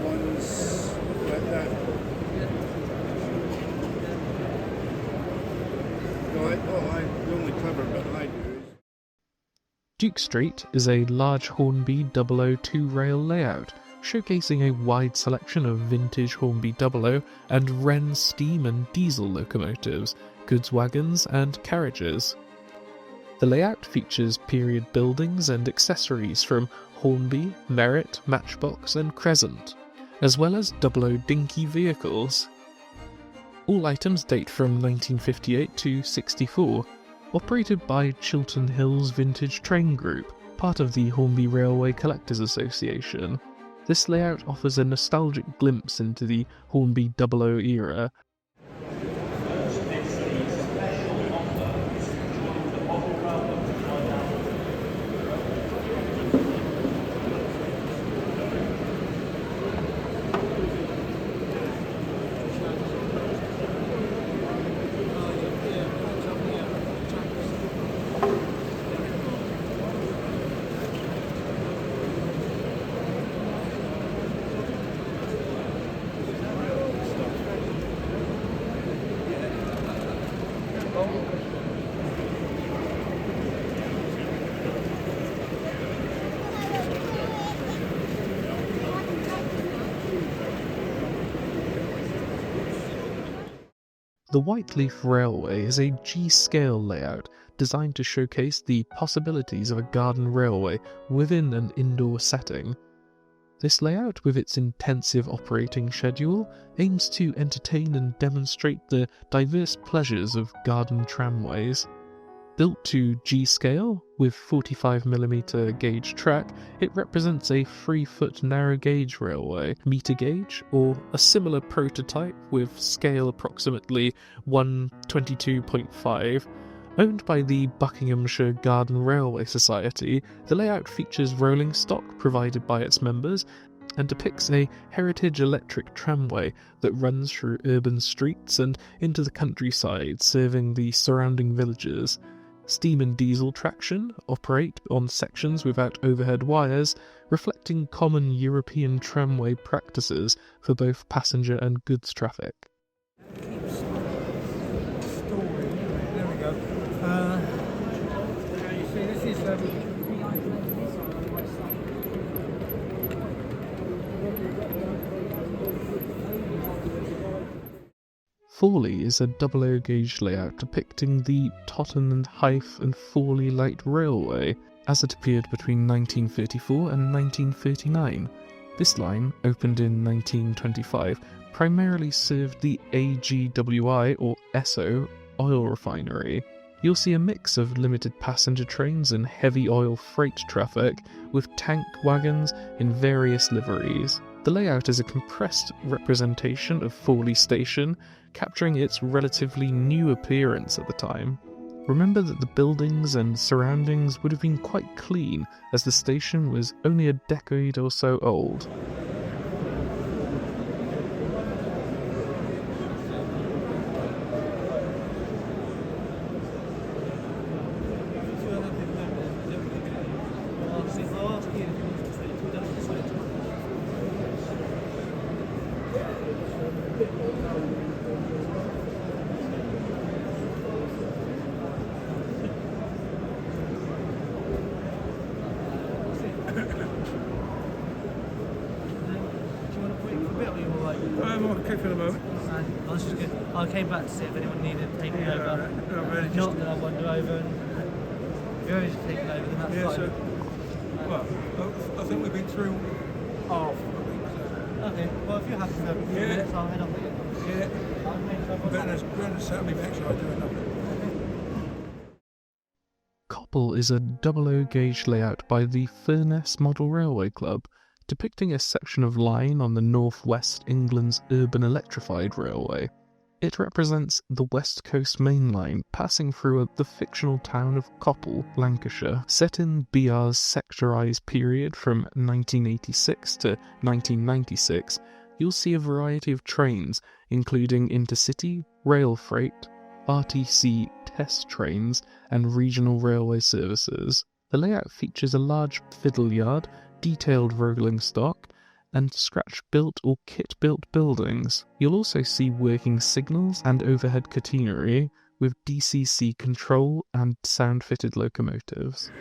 ones like that, the only clever bit I do is Duke Street is a large Hornby 002 rail layout, showcasing a wide selection of vintage Hornby 00 and Wren steam and diesel locomotives, goods wagons and carriages. The layout features period buildings and accessories from Hornby, Merit, Matchbox and Crescent, as well as 00 dinky vehicles. All items date from 1958 to 64, operated by Chiltern Hills Vintage Train Group, part of the Hornby Railway Collectors Association. This layout offers a nostalgic glimpse into the Hornby 00 era. The Whiteleaf Railway is a G-scale layout designed to showcase the possibilities of a garden railway within an indoor setting. This layout, with its intensive operating schedule, aims to entertain and demonstrate the diverse pleasures of garden tramways. Built to G-scale, with 45mm gauge track, it represents a 3-foot narrow gauge railway, metre gauge, or a similar prototype with scale approximately 1/22.5. Owned by the Buckinghamshire Garden Railway Society, the layout features rolling stock provided by its members and depicts a heritage electric tramway that runs through urban streets and into the countryside, serving the surrounding villages. Steam and diesel traction operate on sections without overhead wires, reflecting common European tramway practices for both passenger and goods traffic. There we go. You see, this is Forley is a double-O gauge layout depicting the Totton and Hythe and Forley Light Railway, as it appeared between 1934 and 1939. This line, opened in 1925, primarily served the AGWI or Esso oil refinery. You'll see a mix of limited passenger trains and heavy oil freight traffic, with tank wagons in various liveries. The layout is a compressed representation of Forley Station, capturing its relatively new appearance at the time. Remember that the buildings and surroundings would have been quite clean, as the station was only a decade or so old. I came back to see if anyone needed to take me over. If not, then I'll wander over. And if you're only just taking over, then that's fine. Well, I think we've been through half. Okay, well, if you're happy with everything, minutes, I'll head off again. Yeah. Better certainly make sure I do enough. Copple is a double-O gauge layout by the Furness Model Railway Club, depicting a section of line on the North West England's urban electrified railway. It represents the West Coast Main Line passing through the fictional town of Copple, Lancashire. Set in BR's sectorised period from 1986 to 1996, you'll see a variety of trains, including intercity, rail freight, RTC test trains, and regional railway services. The layout features a large fiddle yard, detailed rolling stock, and scratch-built or kit-built buildings. You'll also see working signals and overhead catenary, with DCC control and sound-fitted locomotives.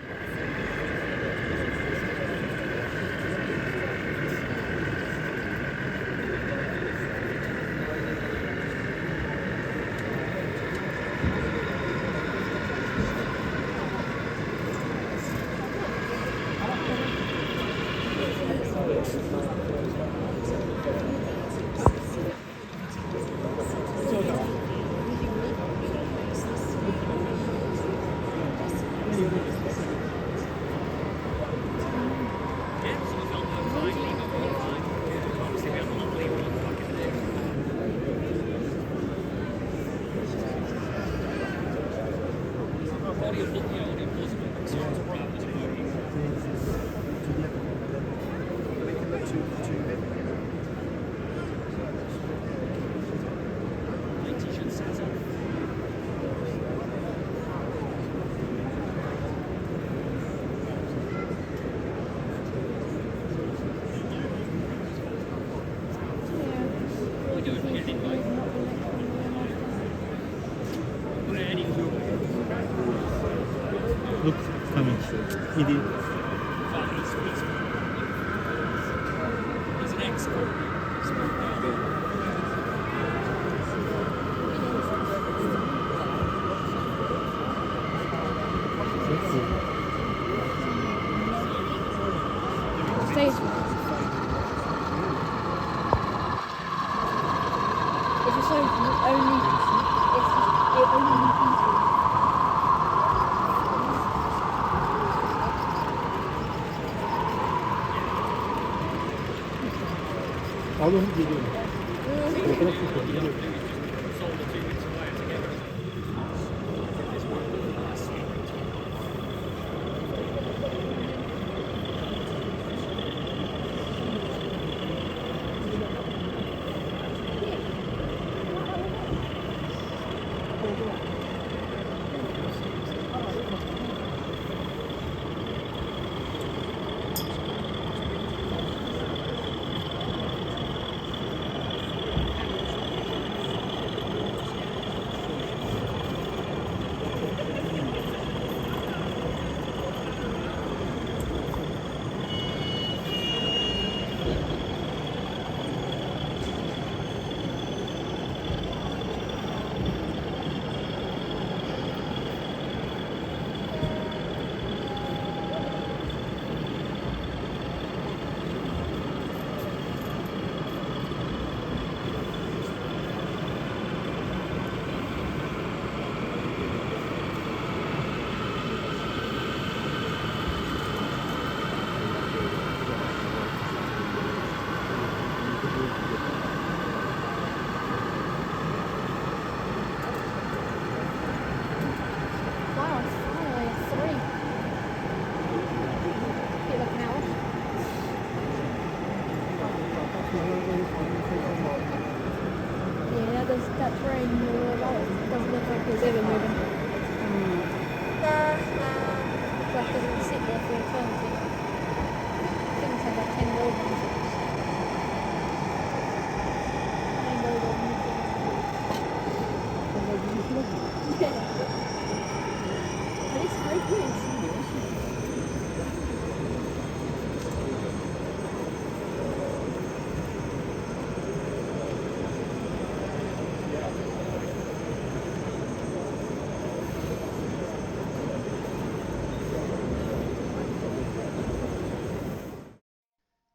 Look, coming. Idiot. He's an expert.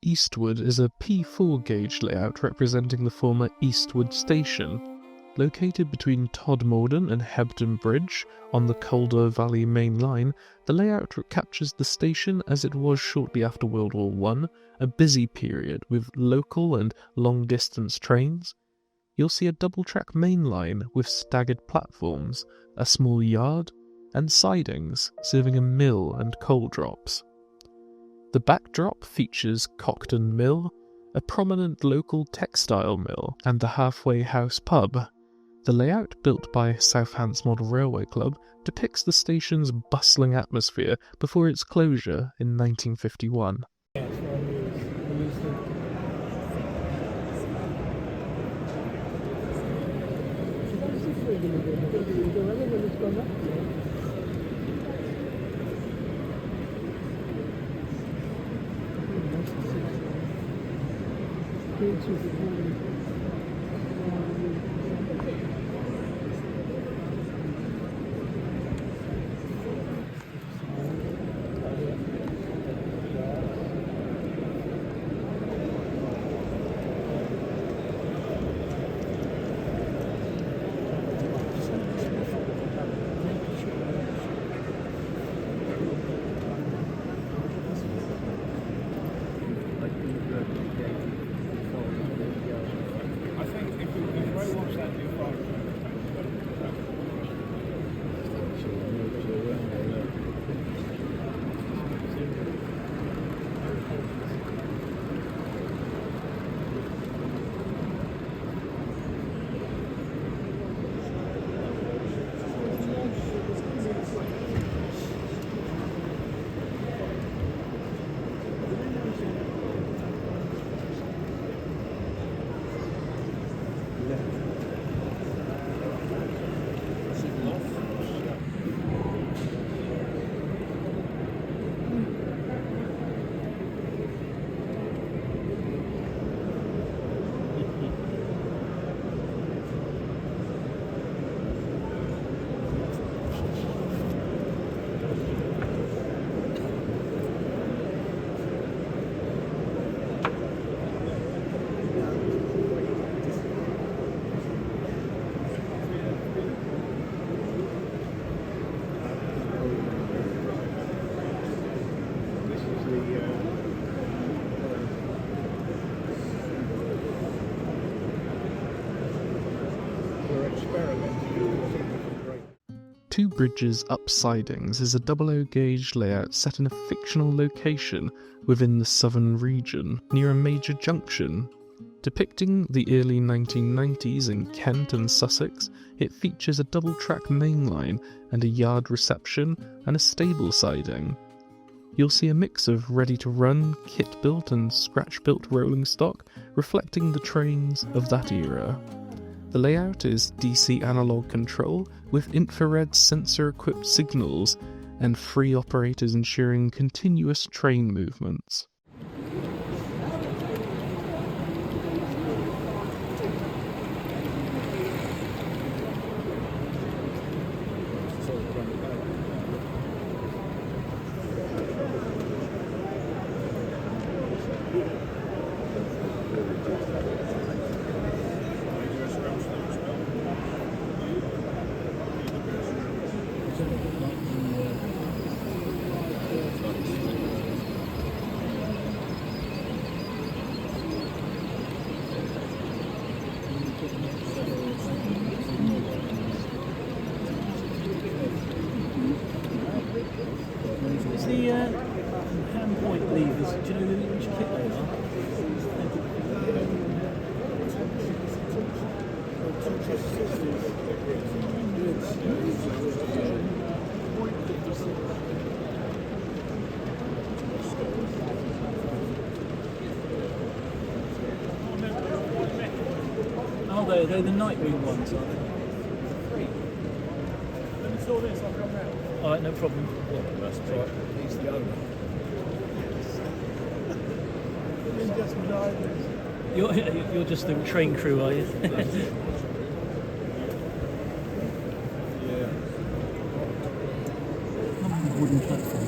Eastwood is a P4 gauge layout representing the former Eastwood Station. Located between Todmorden and Hebden Bridge on the Calder Valley Main Line, the layout captures the station as it was shortly after World War I, a busy period with local and long-distance trains. You'll see a double-track main line with staggered platforms, a small yard, and sidings serving a mill and coal drops. The backdrop features Cockton Mill, a prominent local textile mill, and the Halfway House pub. The layout, built by Southants Model Railway Club, depicts the station's bustling atmosphere before its closure in 1951. Two Bridges Up Sidings is a 00 gauge layout set in a fictional location within the southern region, near a major junction. Depicting the early 1990s in Kent and Sussex, it features a double-track mainline and a yard reception and a stable siding. You'll see a mix of ready-to-run, kit-built and scratch-built rolling stock, reflecting the trains of that era. The layout is DC analog control with infrared sensor-equipped signals and 3 operators ensuring continuous train movements. They're the Nightwing ones, aren't they? Let me saw this, I'll come round. Alright, no problem. That's right. He's the owner. Just You're just the train crew, are you? Wooden platform.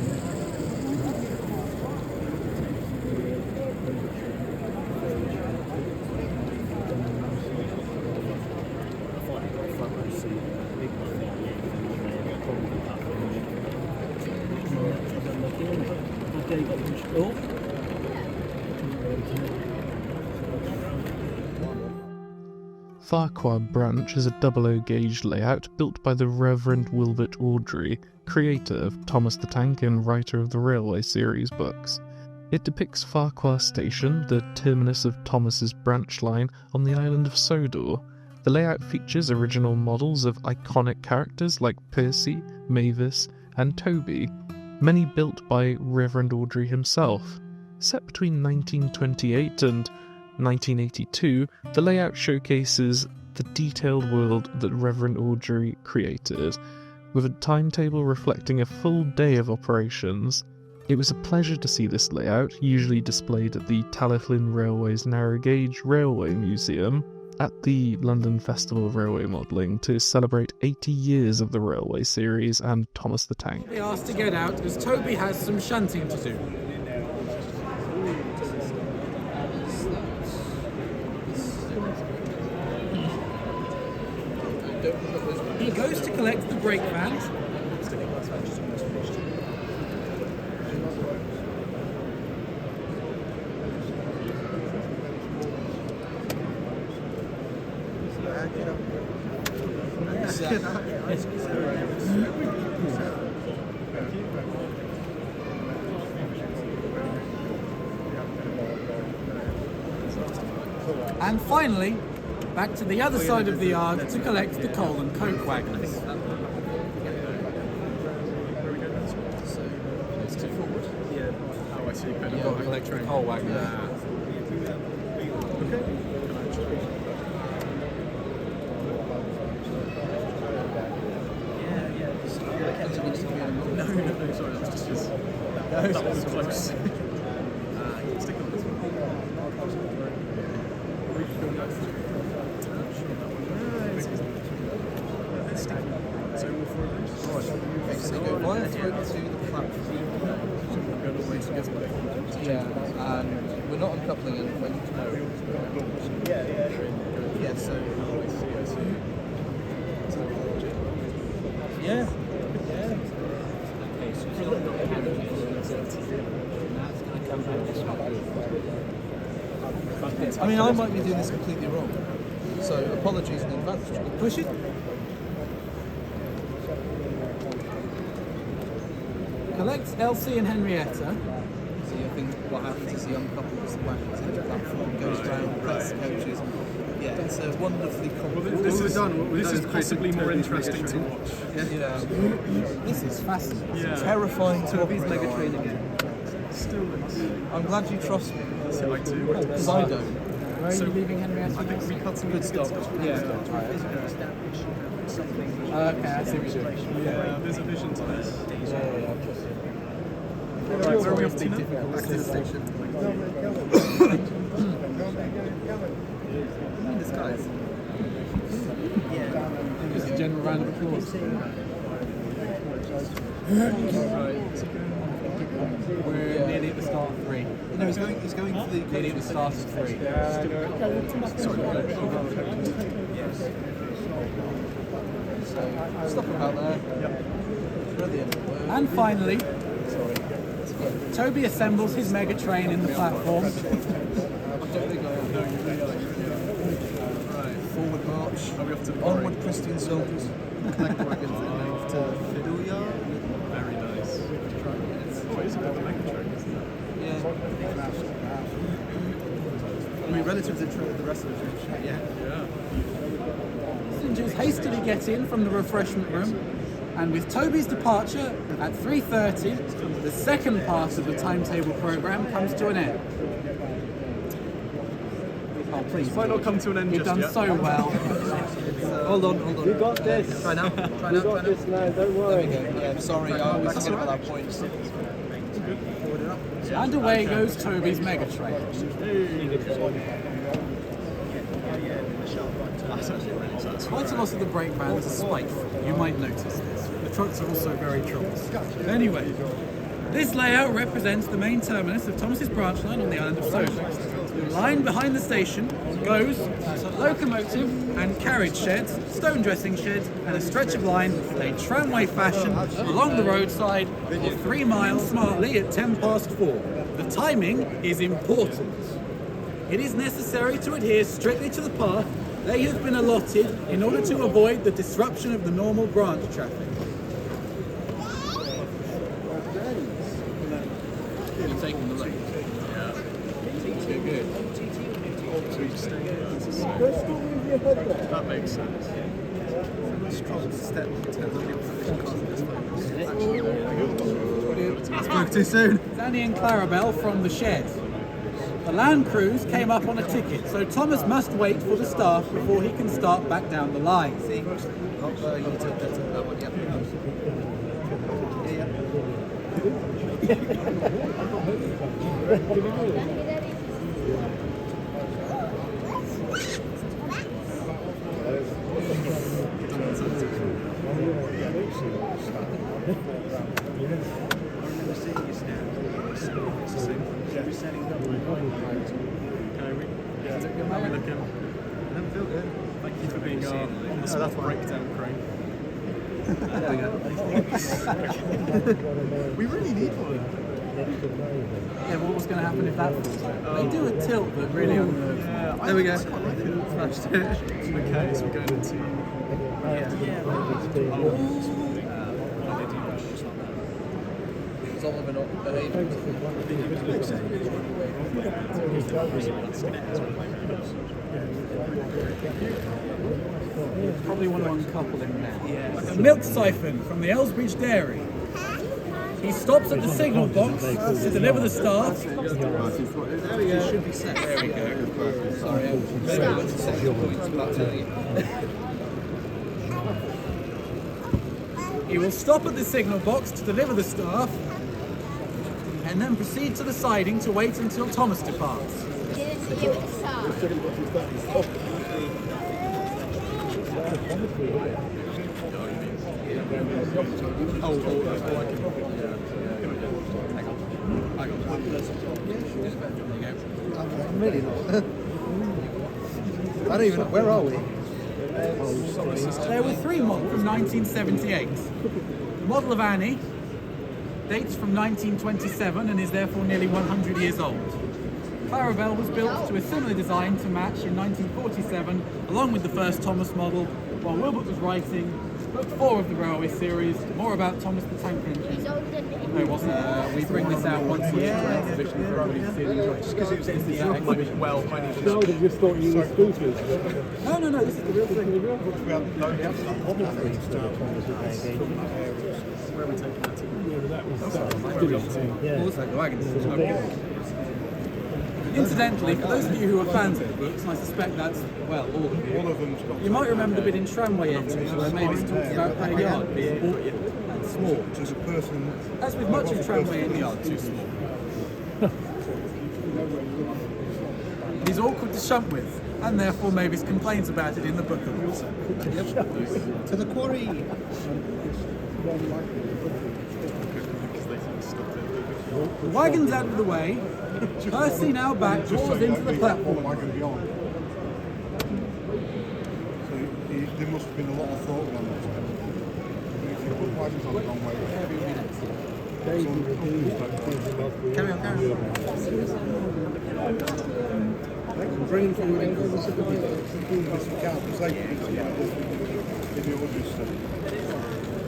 Farquhar Branch is a 00 gauge layout built by the Reverend Wilbert Awdry, creator of Thomas the Tank and writer of the Railway series books. It depicts Farquhar Station, the terminus of Thomas's branch line on the island of Sodor. The layout features original models of iconic characters like Percy, Mavis, and Toby, many built by Reverend Awdry himself. Set between 1928 and 1982, the layout showcases the detailed world that Reverend Awdry created, with a timetable reflecting a full day of operations. It was a pleasure to see this layout, usually displayed at the Talyllyn Railway's Narrow Gauge Railway Museum, at the London Festival of Railway Modelling to celebrate 80 years of the Railway series and Thomas the Tank. They asked to get out because Toby has some shunting to do. He goes to collect the brake vans. And finally, back to the other side of the yard to collect the coal and coke wagons. It's too forward. Yeah. Oh, I see. You've got to collect the coal wagon. No, sorry, that's just that was close. Stick on this one. Yeah, and we're not uncoupling anything. Yeah, so. Yeah. I mean, I might be doing this completely wrong. So apologies in advance. Push it. Collect Elsie and Henrietta. So I think what happens is he uncouples the wagons in the platform, goes round, press the coaches. Yeah, it's a wonderfully complicated. This is possibly more interesting to watch. Yeah. This is fascinating. Yeah. Terrifying to Toby's mega train again. Still looks. I'm glad you trust me. I do. Because I don't. Where are you leaving Henrietta? I think we cut some good stuff. Yeah. Okay, I see what you're doing. Yeah, there's a vision to this. Right, where are we off to now? Back to the station. This guy's. Just a general round of applause. We're nearly at the start of 3. No, he's going for the... Nearly at the start of 3. Stop about there. Yep. Brilliant. And finally, Toby assembles his mega train in the platform. Forward march. Are we off to the Onward, Christian soldiers. Flag wagons that move to Fiddle Yard. Very nice. Oh, it's a bit of a mega train, isn't it? Yeah. I mean, relative to the rest of the troops, yeah. Passengers hastily get in from the refreshment room, and with Toby's departure at 3:30, the second part of the timetable programme comes to an end. Oh, please. Might not come to an end You've just done yet. so well. Hold on. We got this. Try now. We got this now, don't worry. There we go. Yeah, sorry, I always forget about that point. And away goes Toby's mega train. Quite a lot of the brake bands are spiked. You might notice this. The trucks are also very troublesome. Anyway, this layout represents the main terminus of Thomas's branch line on the island of Soho. The line behind the station goes to locomotive and carriage sheds, stone dressing sheds, and a stretch of line in a tramway fashion along the roadside for 3 miles smartly at 4:10. The timing is important. It is necessary to adhere strictly to the path they have been allotted in order to avoid the disruption of the normal branch traffic. You're taking the lead. Yeah. Good. So you stay here. That makes sense. Strong step in terms of the I spoke too soon. Danny and Clarabelle from the shed. The Land Cruise came up on a ticket, so Thomas must wait for the staff before he can start back down the line. See? You took that one, Thank you for being on the spot breakdown crane. There we go. We really need one. Yeah, what was going to happen if that falls out? They do a tilt that really unnerves me. Yeah, There we go. Smashed it. Okay, so we're going into... It's all of an behaviour. Probably want to uncouple him now. A milk siphon from the Ellsbridge Dairy. He stops at the signal box to deliver the staff. There we go. It should be set. There we go. Sorry, I went to set your points about telling you. He will stop at the signal box to deliver the staff and then proceed to the siding to wait until Thomas departs. I'm really not. I don't even know. Where are we? There were 3 models from 1978. The model of Annie dates from 1927 and is therefore nearly 100 years old. Clarabelle was built to a similar design to match in 1947, along with the first Thomas model, while Wilbert was writing Book 4 of the Railway series, more about Thomas the Tank Engine. No, it wasn't. We bring this out once a year for exhibition for everybody to see and enjoy. Just because it was in the exhibition. Well, I just thought you were scooters. No, this is the real thing. Where are we taking that to? That was Incidentally, for those of you who are fans of the books, and I suspect that's, well, all of you, you might remember the bit in Tramway Engines where Mavis talks about her yard being and small. As with much of Tramway Engines, yard too small. It is awkward to shunt with, and therefore Mavis complains about it in the book also. To the quarry! The wagon's out of the way. Percy now back draws into the platform. So there must have been a lot of thought on this. If you put wagons on the wrong way. Carry on. Bring forward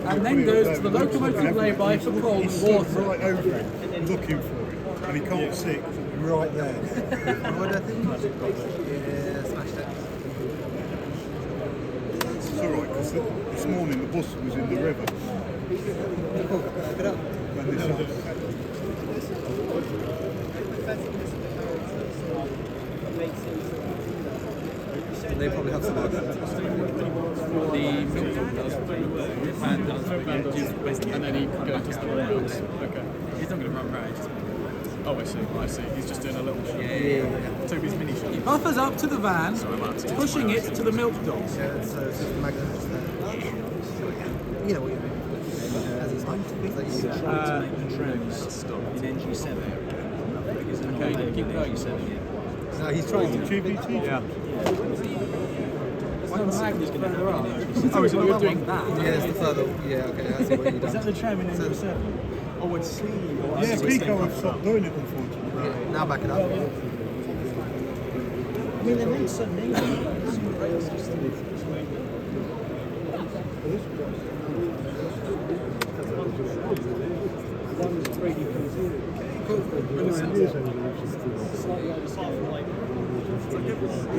and then goes to the locomotive lay-by for coal and water. Right over it, looking for it, and he can't see it because it's right there. Smashed it. It's alright because this morning the bus was in the river. When this They probably have some arguments. The milk dog does, and does, and then he goes to the rounds. Okay. He's not going to run round. Oh, I see. He's just doing a little shot. Yeah. Toby's mini shot. He buffers up to the van, pushing it to the milk dog. Yeah, so it's just the magnet that's there. You know what you mean. As he's like to make the trams stop in NG7. Okay, keep going. No, he's trying to. GBT? Yeah. Why the magnet's going to further up? Oh, so you're doing that? Yeah, it's the further. Yeah, okay, I see what you've done. Is that the tram in NG7? Oh, it's Seeb. Yeah, Pico have stopped doing it, unfortunately. Yeah, now back it up. I mean, they made some names.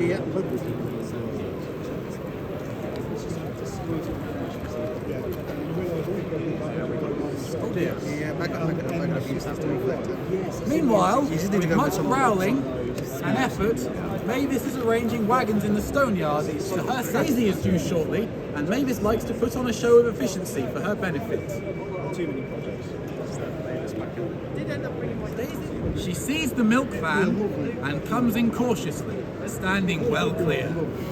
Yeah. Oh dear. Yeah, back up. You just have to reflect it. Meanwhile, with much growling and effort, Mavis is arranging wagons in the stone yard, so her Daisy is due shortly, and Mavis likes to put on a show of efficiency for her benefit. Too many projects. She sees the milk van and comes in cautiously, standing well clear,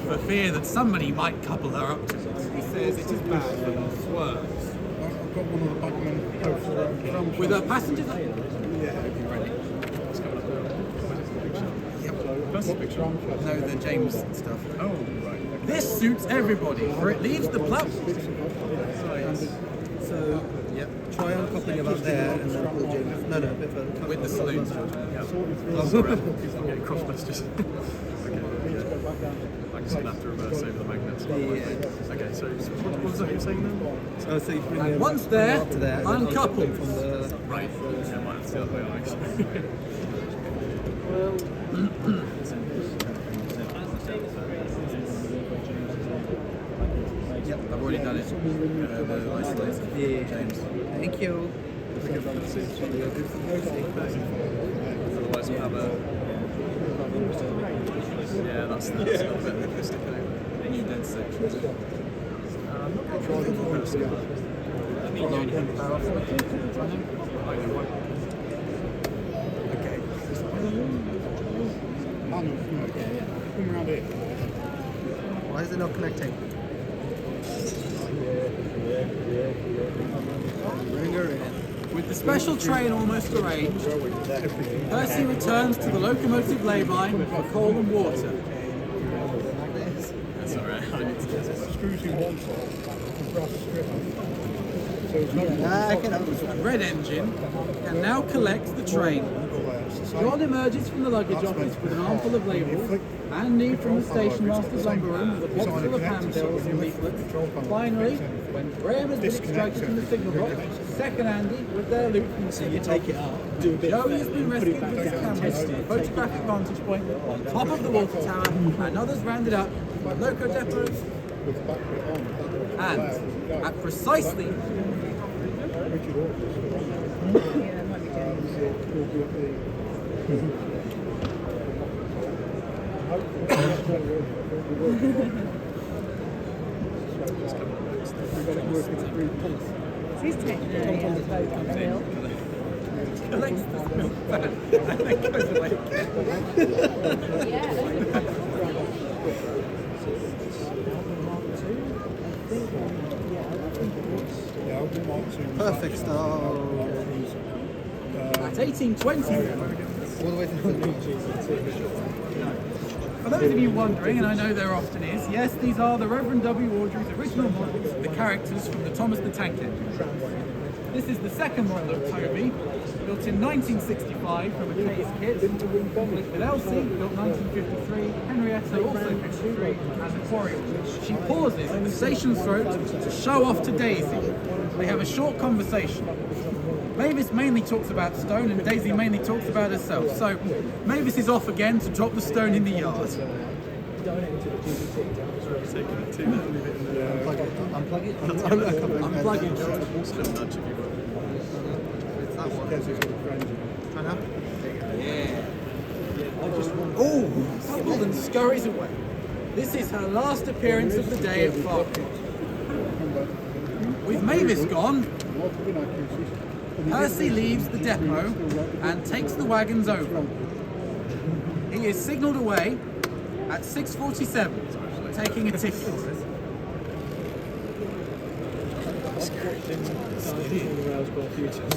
for fear that somebody might couple her up to it. He says it is bad for them swerves. I've got one of the bagmen posts. With her passengers... No, the James stuff. Oh, right. This suits everybody, for it leaves the platform. So, yep, try uncoupling about there and then pull James. No, a bit further. With the saloon. Oh, sorry. I'm getting cross messages. Okay. I just have to reverse over the magnets. Yeah. Okay, so what was that you were saying then? So you bring And them once there, up to there, and then uncouple. from the Right. Yeah, might have to the other way actually. Yep, I've already done it. The isolator. Yeah. James. Thank you. Otherwise we'll have a... Yeah, that's a bit realistic. New dead sections. Okay. Come around here. Why is it not connecting? Bring her in. With the special train almost arranged, Percy returns to the locomotive lay-by for coal and water. That's alright. Screws in one side, the brass strip. So it's no A red engine can now collect the train. John emerges from the luggage office with an armful of labels, Andy from the station master's lumber room with a box full of handbills and leaflets. Finally, when Graham has been extracted from the signal box, second Andy with their loot from the signal box. Take it up, do a bit. Joey has been rescued with his cameras from the photographic vantage point on top of the water tower, and others rounded up by loco depots. And at precisely He's taking it. collects this milk van and then goes away again. Perfect style. At 1820. All the way to For those of you wondering, and I know there often is, yes, these are the Reverend W. Audrey's original models of the characters from the Thomas the Tank Engine. This is the second model of Toby, built in 1965 from a case kit, with Elsie, built 1953, Henrietta, also 53, and the Quarry. She pauses at the station's throat to show off to Daisy. They have a short conversation. Mavis mainly talks about stone and Daisy mainly talks about herself, so Mavis is off again to drop the stone in the yard. Unplug it. Unplug it. Oh, Standon scurries away. This is her last appearance of the day at Farking. With Mavis gone, Percy leaves the depot and takes the wagons over. He is signalled away at 6:47, taking a ticket.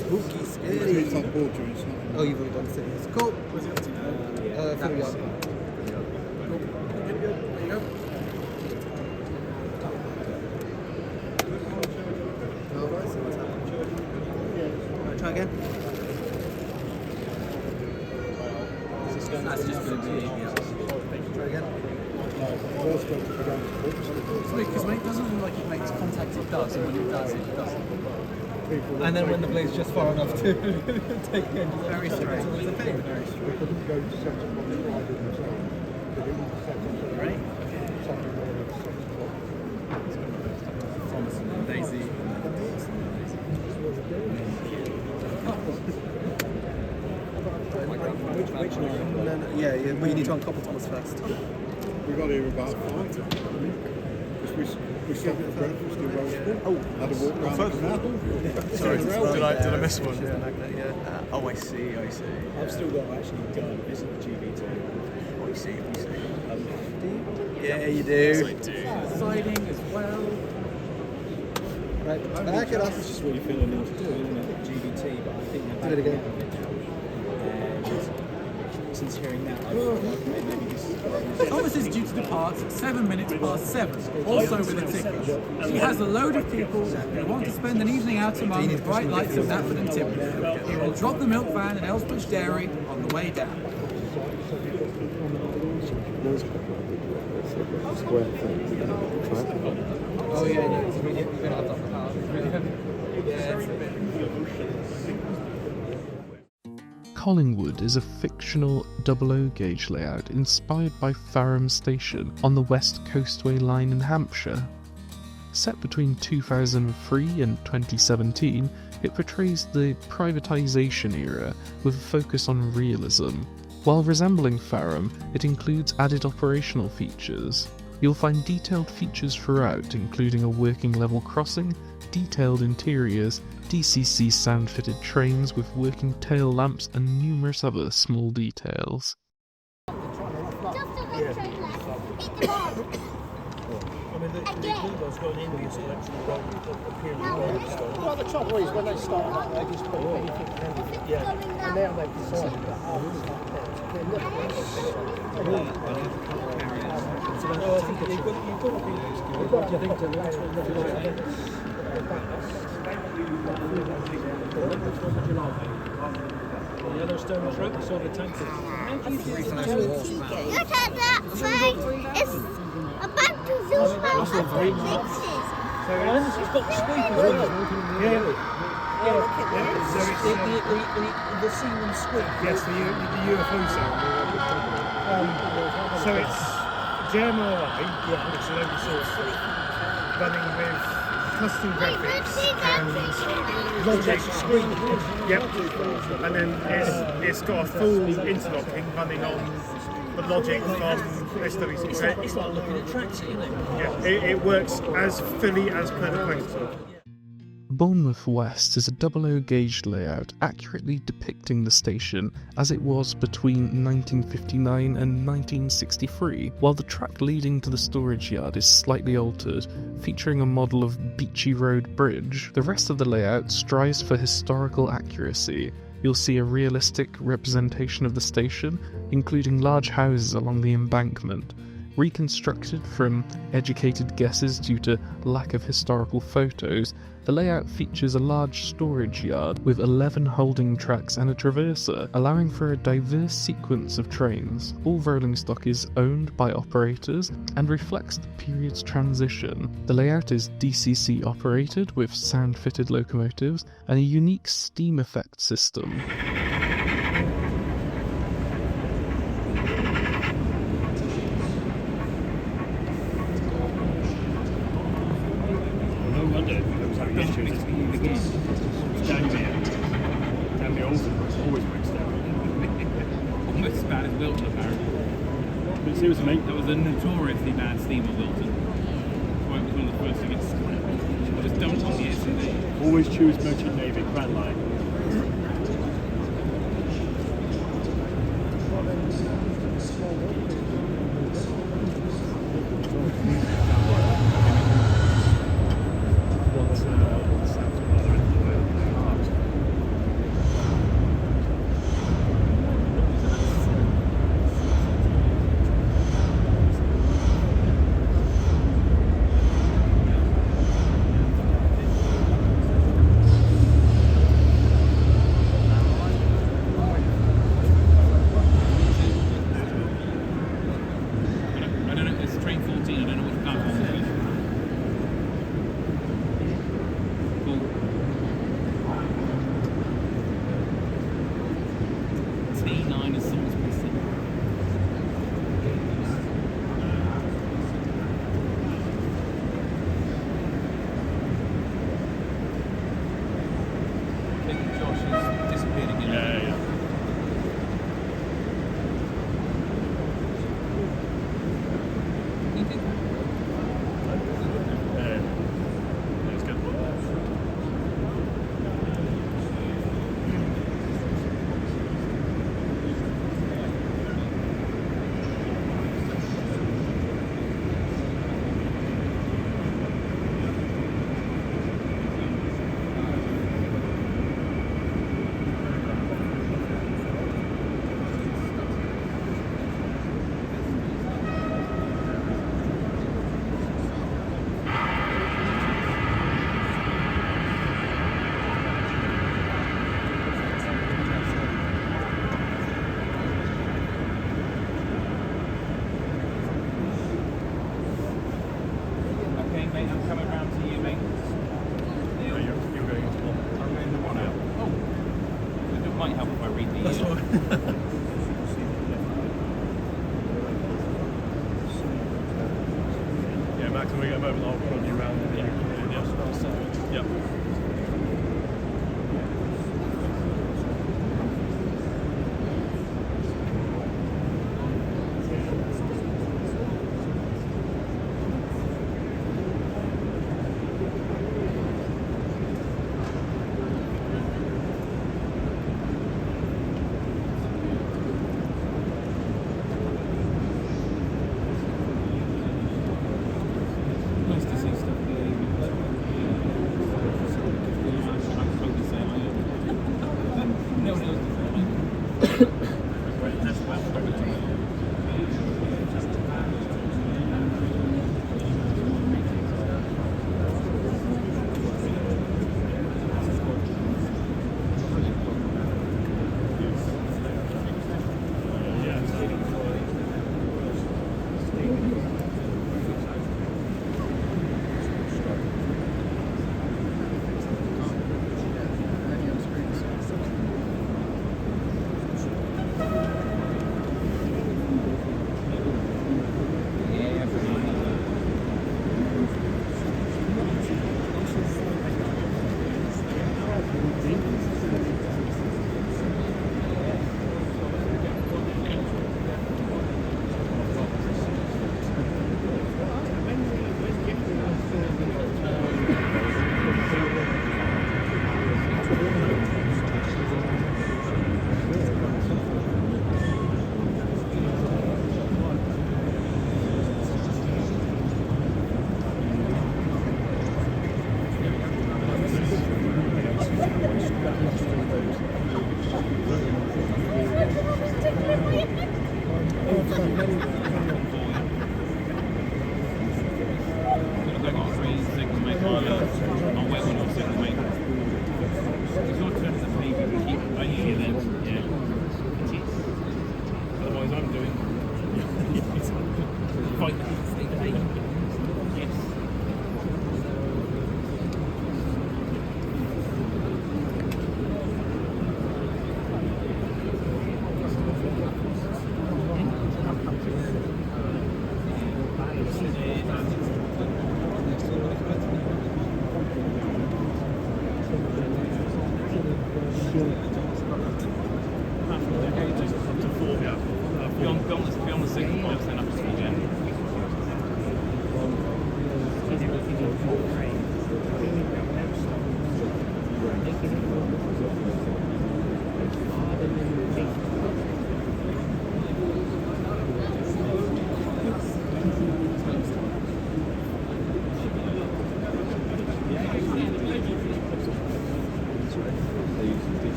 Spooky, scary. Oh, you've already done the cities. Cool. Where's it up to now? 41. There you go. Try again. That's just going to be Try again. It's weird because when it doesn't look like it makes contact, it does, and when it does, it doesn't. And then when the blade's just far enough to take the engine. Very strange. It's a thing. Ready? Thomas and Daisy. Yeah, but you need to uncouple Thomas first. We got here about 5. We stopped for breakfast in Rosewood. Had a walk around the canal. Sorry, did I miss one? Yeah. Oh, I see. I've still got to actually go and visit the GBT. Oh, I see. Yeah, you do. Yes, I do. Siding as well. Right, back it up. It's just what you're feeling need to do, isn't it? GBT, but I think Do it again. And since hearing that, I thought maybe this is... Thomas is due to depart at 7 minutes past 7, also with a ticket. She has a load of people who want to spend an evening out among the bright lights of Knapford and Tipton. He will drop the milk van at Elsbridge Dairy on the way down. Oh yeah, no, it's really, you're going to have that power. It's really heavy. Yeah, it's a bit. Collingwood is a fictional HOe Gauge layout inspired by Fareham Station on the West Coastway line in Hampshire. Set between 2003 and 2017, it portrays the privatisation era with a focus on realism. While resembling Fareham, it includes added operational features. You'll find detailed features throughout, including a working level crossing, detailed interiors, DCC sound-fitted trains with working tail lamps and numerous other small details. Just a little train left. Hit the ball. I mean, the Eagle's got an Indian selection of Well, the trouble is, when they started out, they just put anything and everything. Yeah. And now they've decided that after that, they're looking at So I think you've got to be... Yellowstone was right, I saw the tankers. Look at that thing! It's about to zoom out the pictures. It's got the sweep as well. Yeah. So the Seaman sweep. Yes, the UFO sound. So it's JMRI, which is an open source, running with custom graphics and logic screen. Yep. And then it's got a full interlocking running on the logic from SWC. It's like looking at tracks, isn't it? Yeah, it works as fully as per the claims. Bournemouth West is a 00 gauge layout accurately depicting the station as it was between 1959 and 1963, while the track leading to the storage yard is slightly altered, featuring a model of Beachy Road Bridge. The rest of the layout strives for historical accuracy. You'll see a realistic representation of the station, including large houses along the embankment. Reconstructed from educated guesses due to lack of historical photos, the layout features a large storage yard with 11 holding tracks and a traverser, allowing for a diverse sequence of trains. All rolling stock is owned by operators and reflects the period's transition. The layout is DCC operated with sound-fitted locomotives and a unique steam effect system. Almost as bad as Wilton, apparently. But seriously, mate, that was a notoriously bad steam of Wilton. Why it was one of the first to get just dumped on the SUV. Always choose Merchant Navy, Grand Line.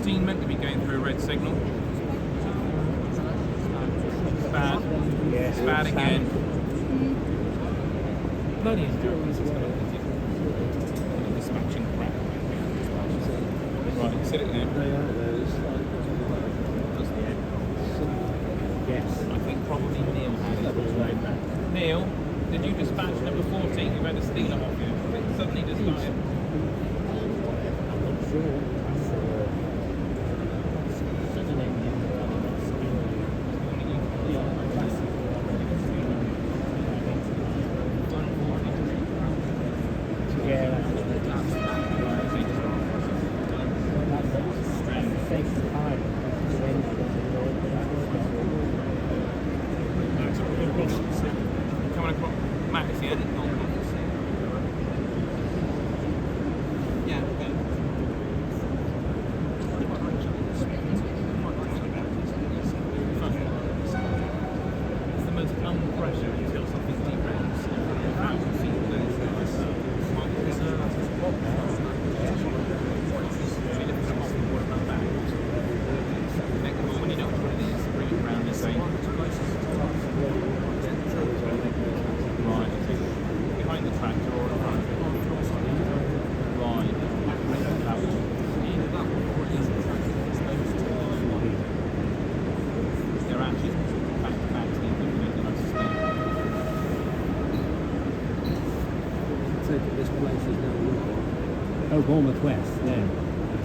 Mostyn meant to be going through a red signal. It's bad. Yes. It's bad again. Bloody dispatching crap. Right, sit it down. They are those. Yes. I think probably Neil had it. Neil, did you dispatch number 14? You've had to steal them off you. It suddenly just started. I'm not sure. Oh, Bournemouth West, yeah.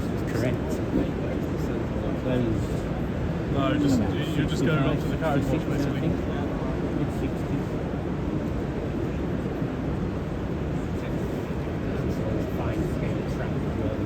That's correct. Closed. No, you're just going up to the carriage wash basically. Mid-60s. Fine scale track as well.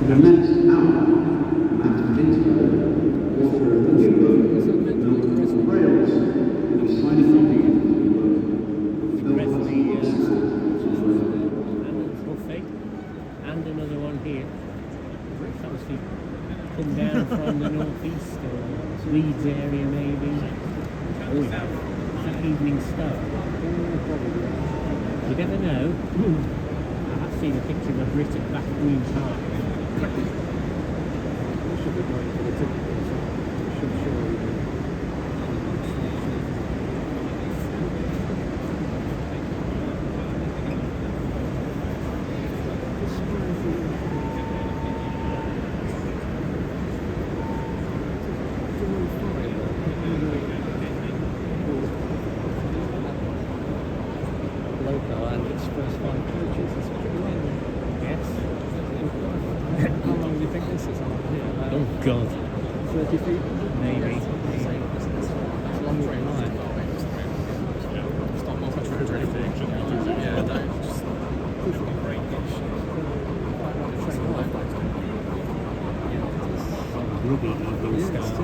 In the next hour, Matt Brinklow, author of the new book, Melford Rails, is signing off the new book, Melford and another one here. It's obviously come down from the northeast or Leeds area maybe. Oh yeah, it's that evening star. You never know. I've seen a picture of a Brit at Black Green Park. its first 5 coaches. It's pretty long. Yes. How long do you think this is on here? Oh god. 30 feet? Maybe. It's longer than mine. Stop off at road anything. Yeah, no. Ruby EV style.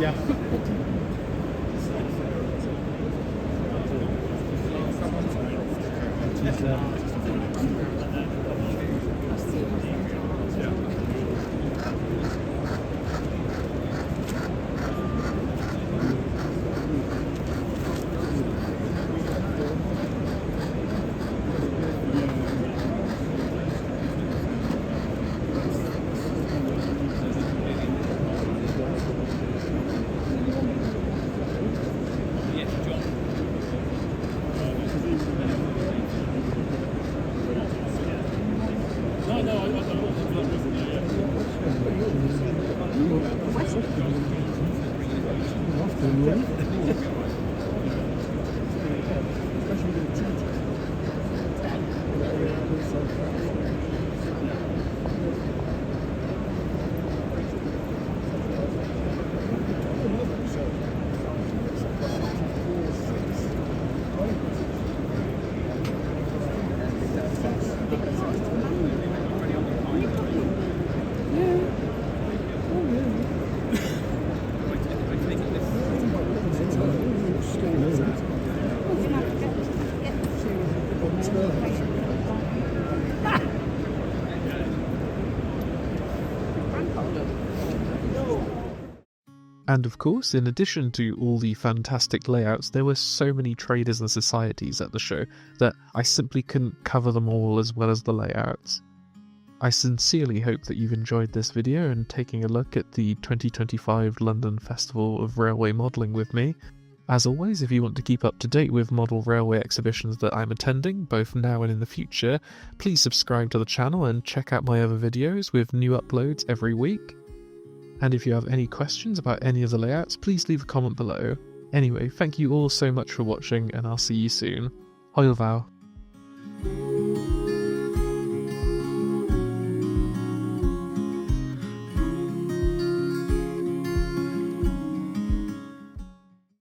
Yeah. And of course, in addition to all the fantastic layouts, there were so many traders and societies at the show that I simply couldn't cover them all as well as the layouts. I sincerely hope that you've enjoyed this video and taking a look at the 2025 London Festival of Railway Modelling with me. As always, if you want to keep up to date with model railway exhibitions that I'm attending, both now and in the future, please subscribe to the channel and check out my other videos with new uploads every week. And if you have any questions about any of the layouts, please leave a comment below. Anyway, thank you all so much for watching, and I'll see you soon. Hejl.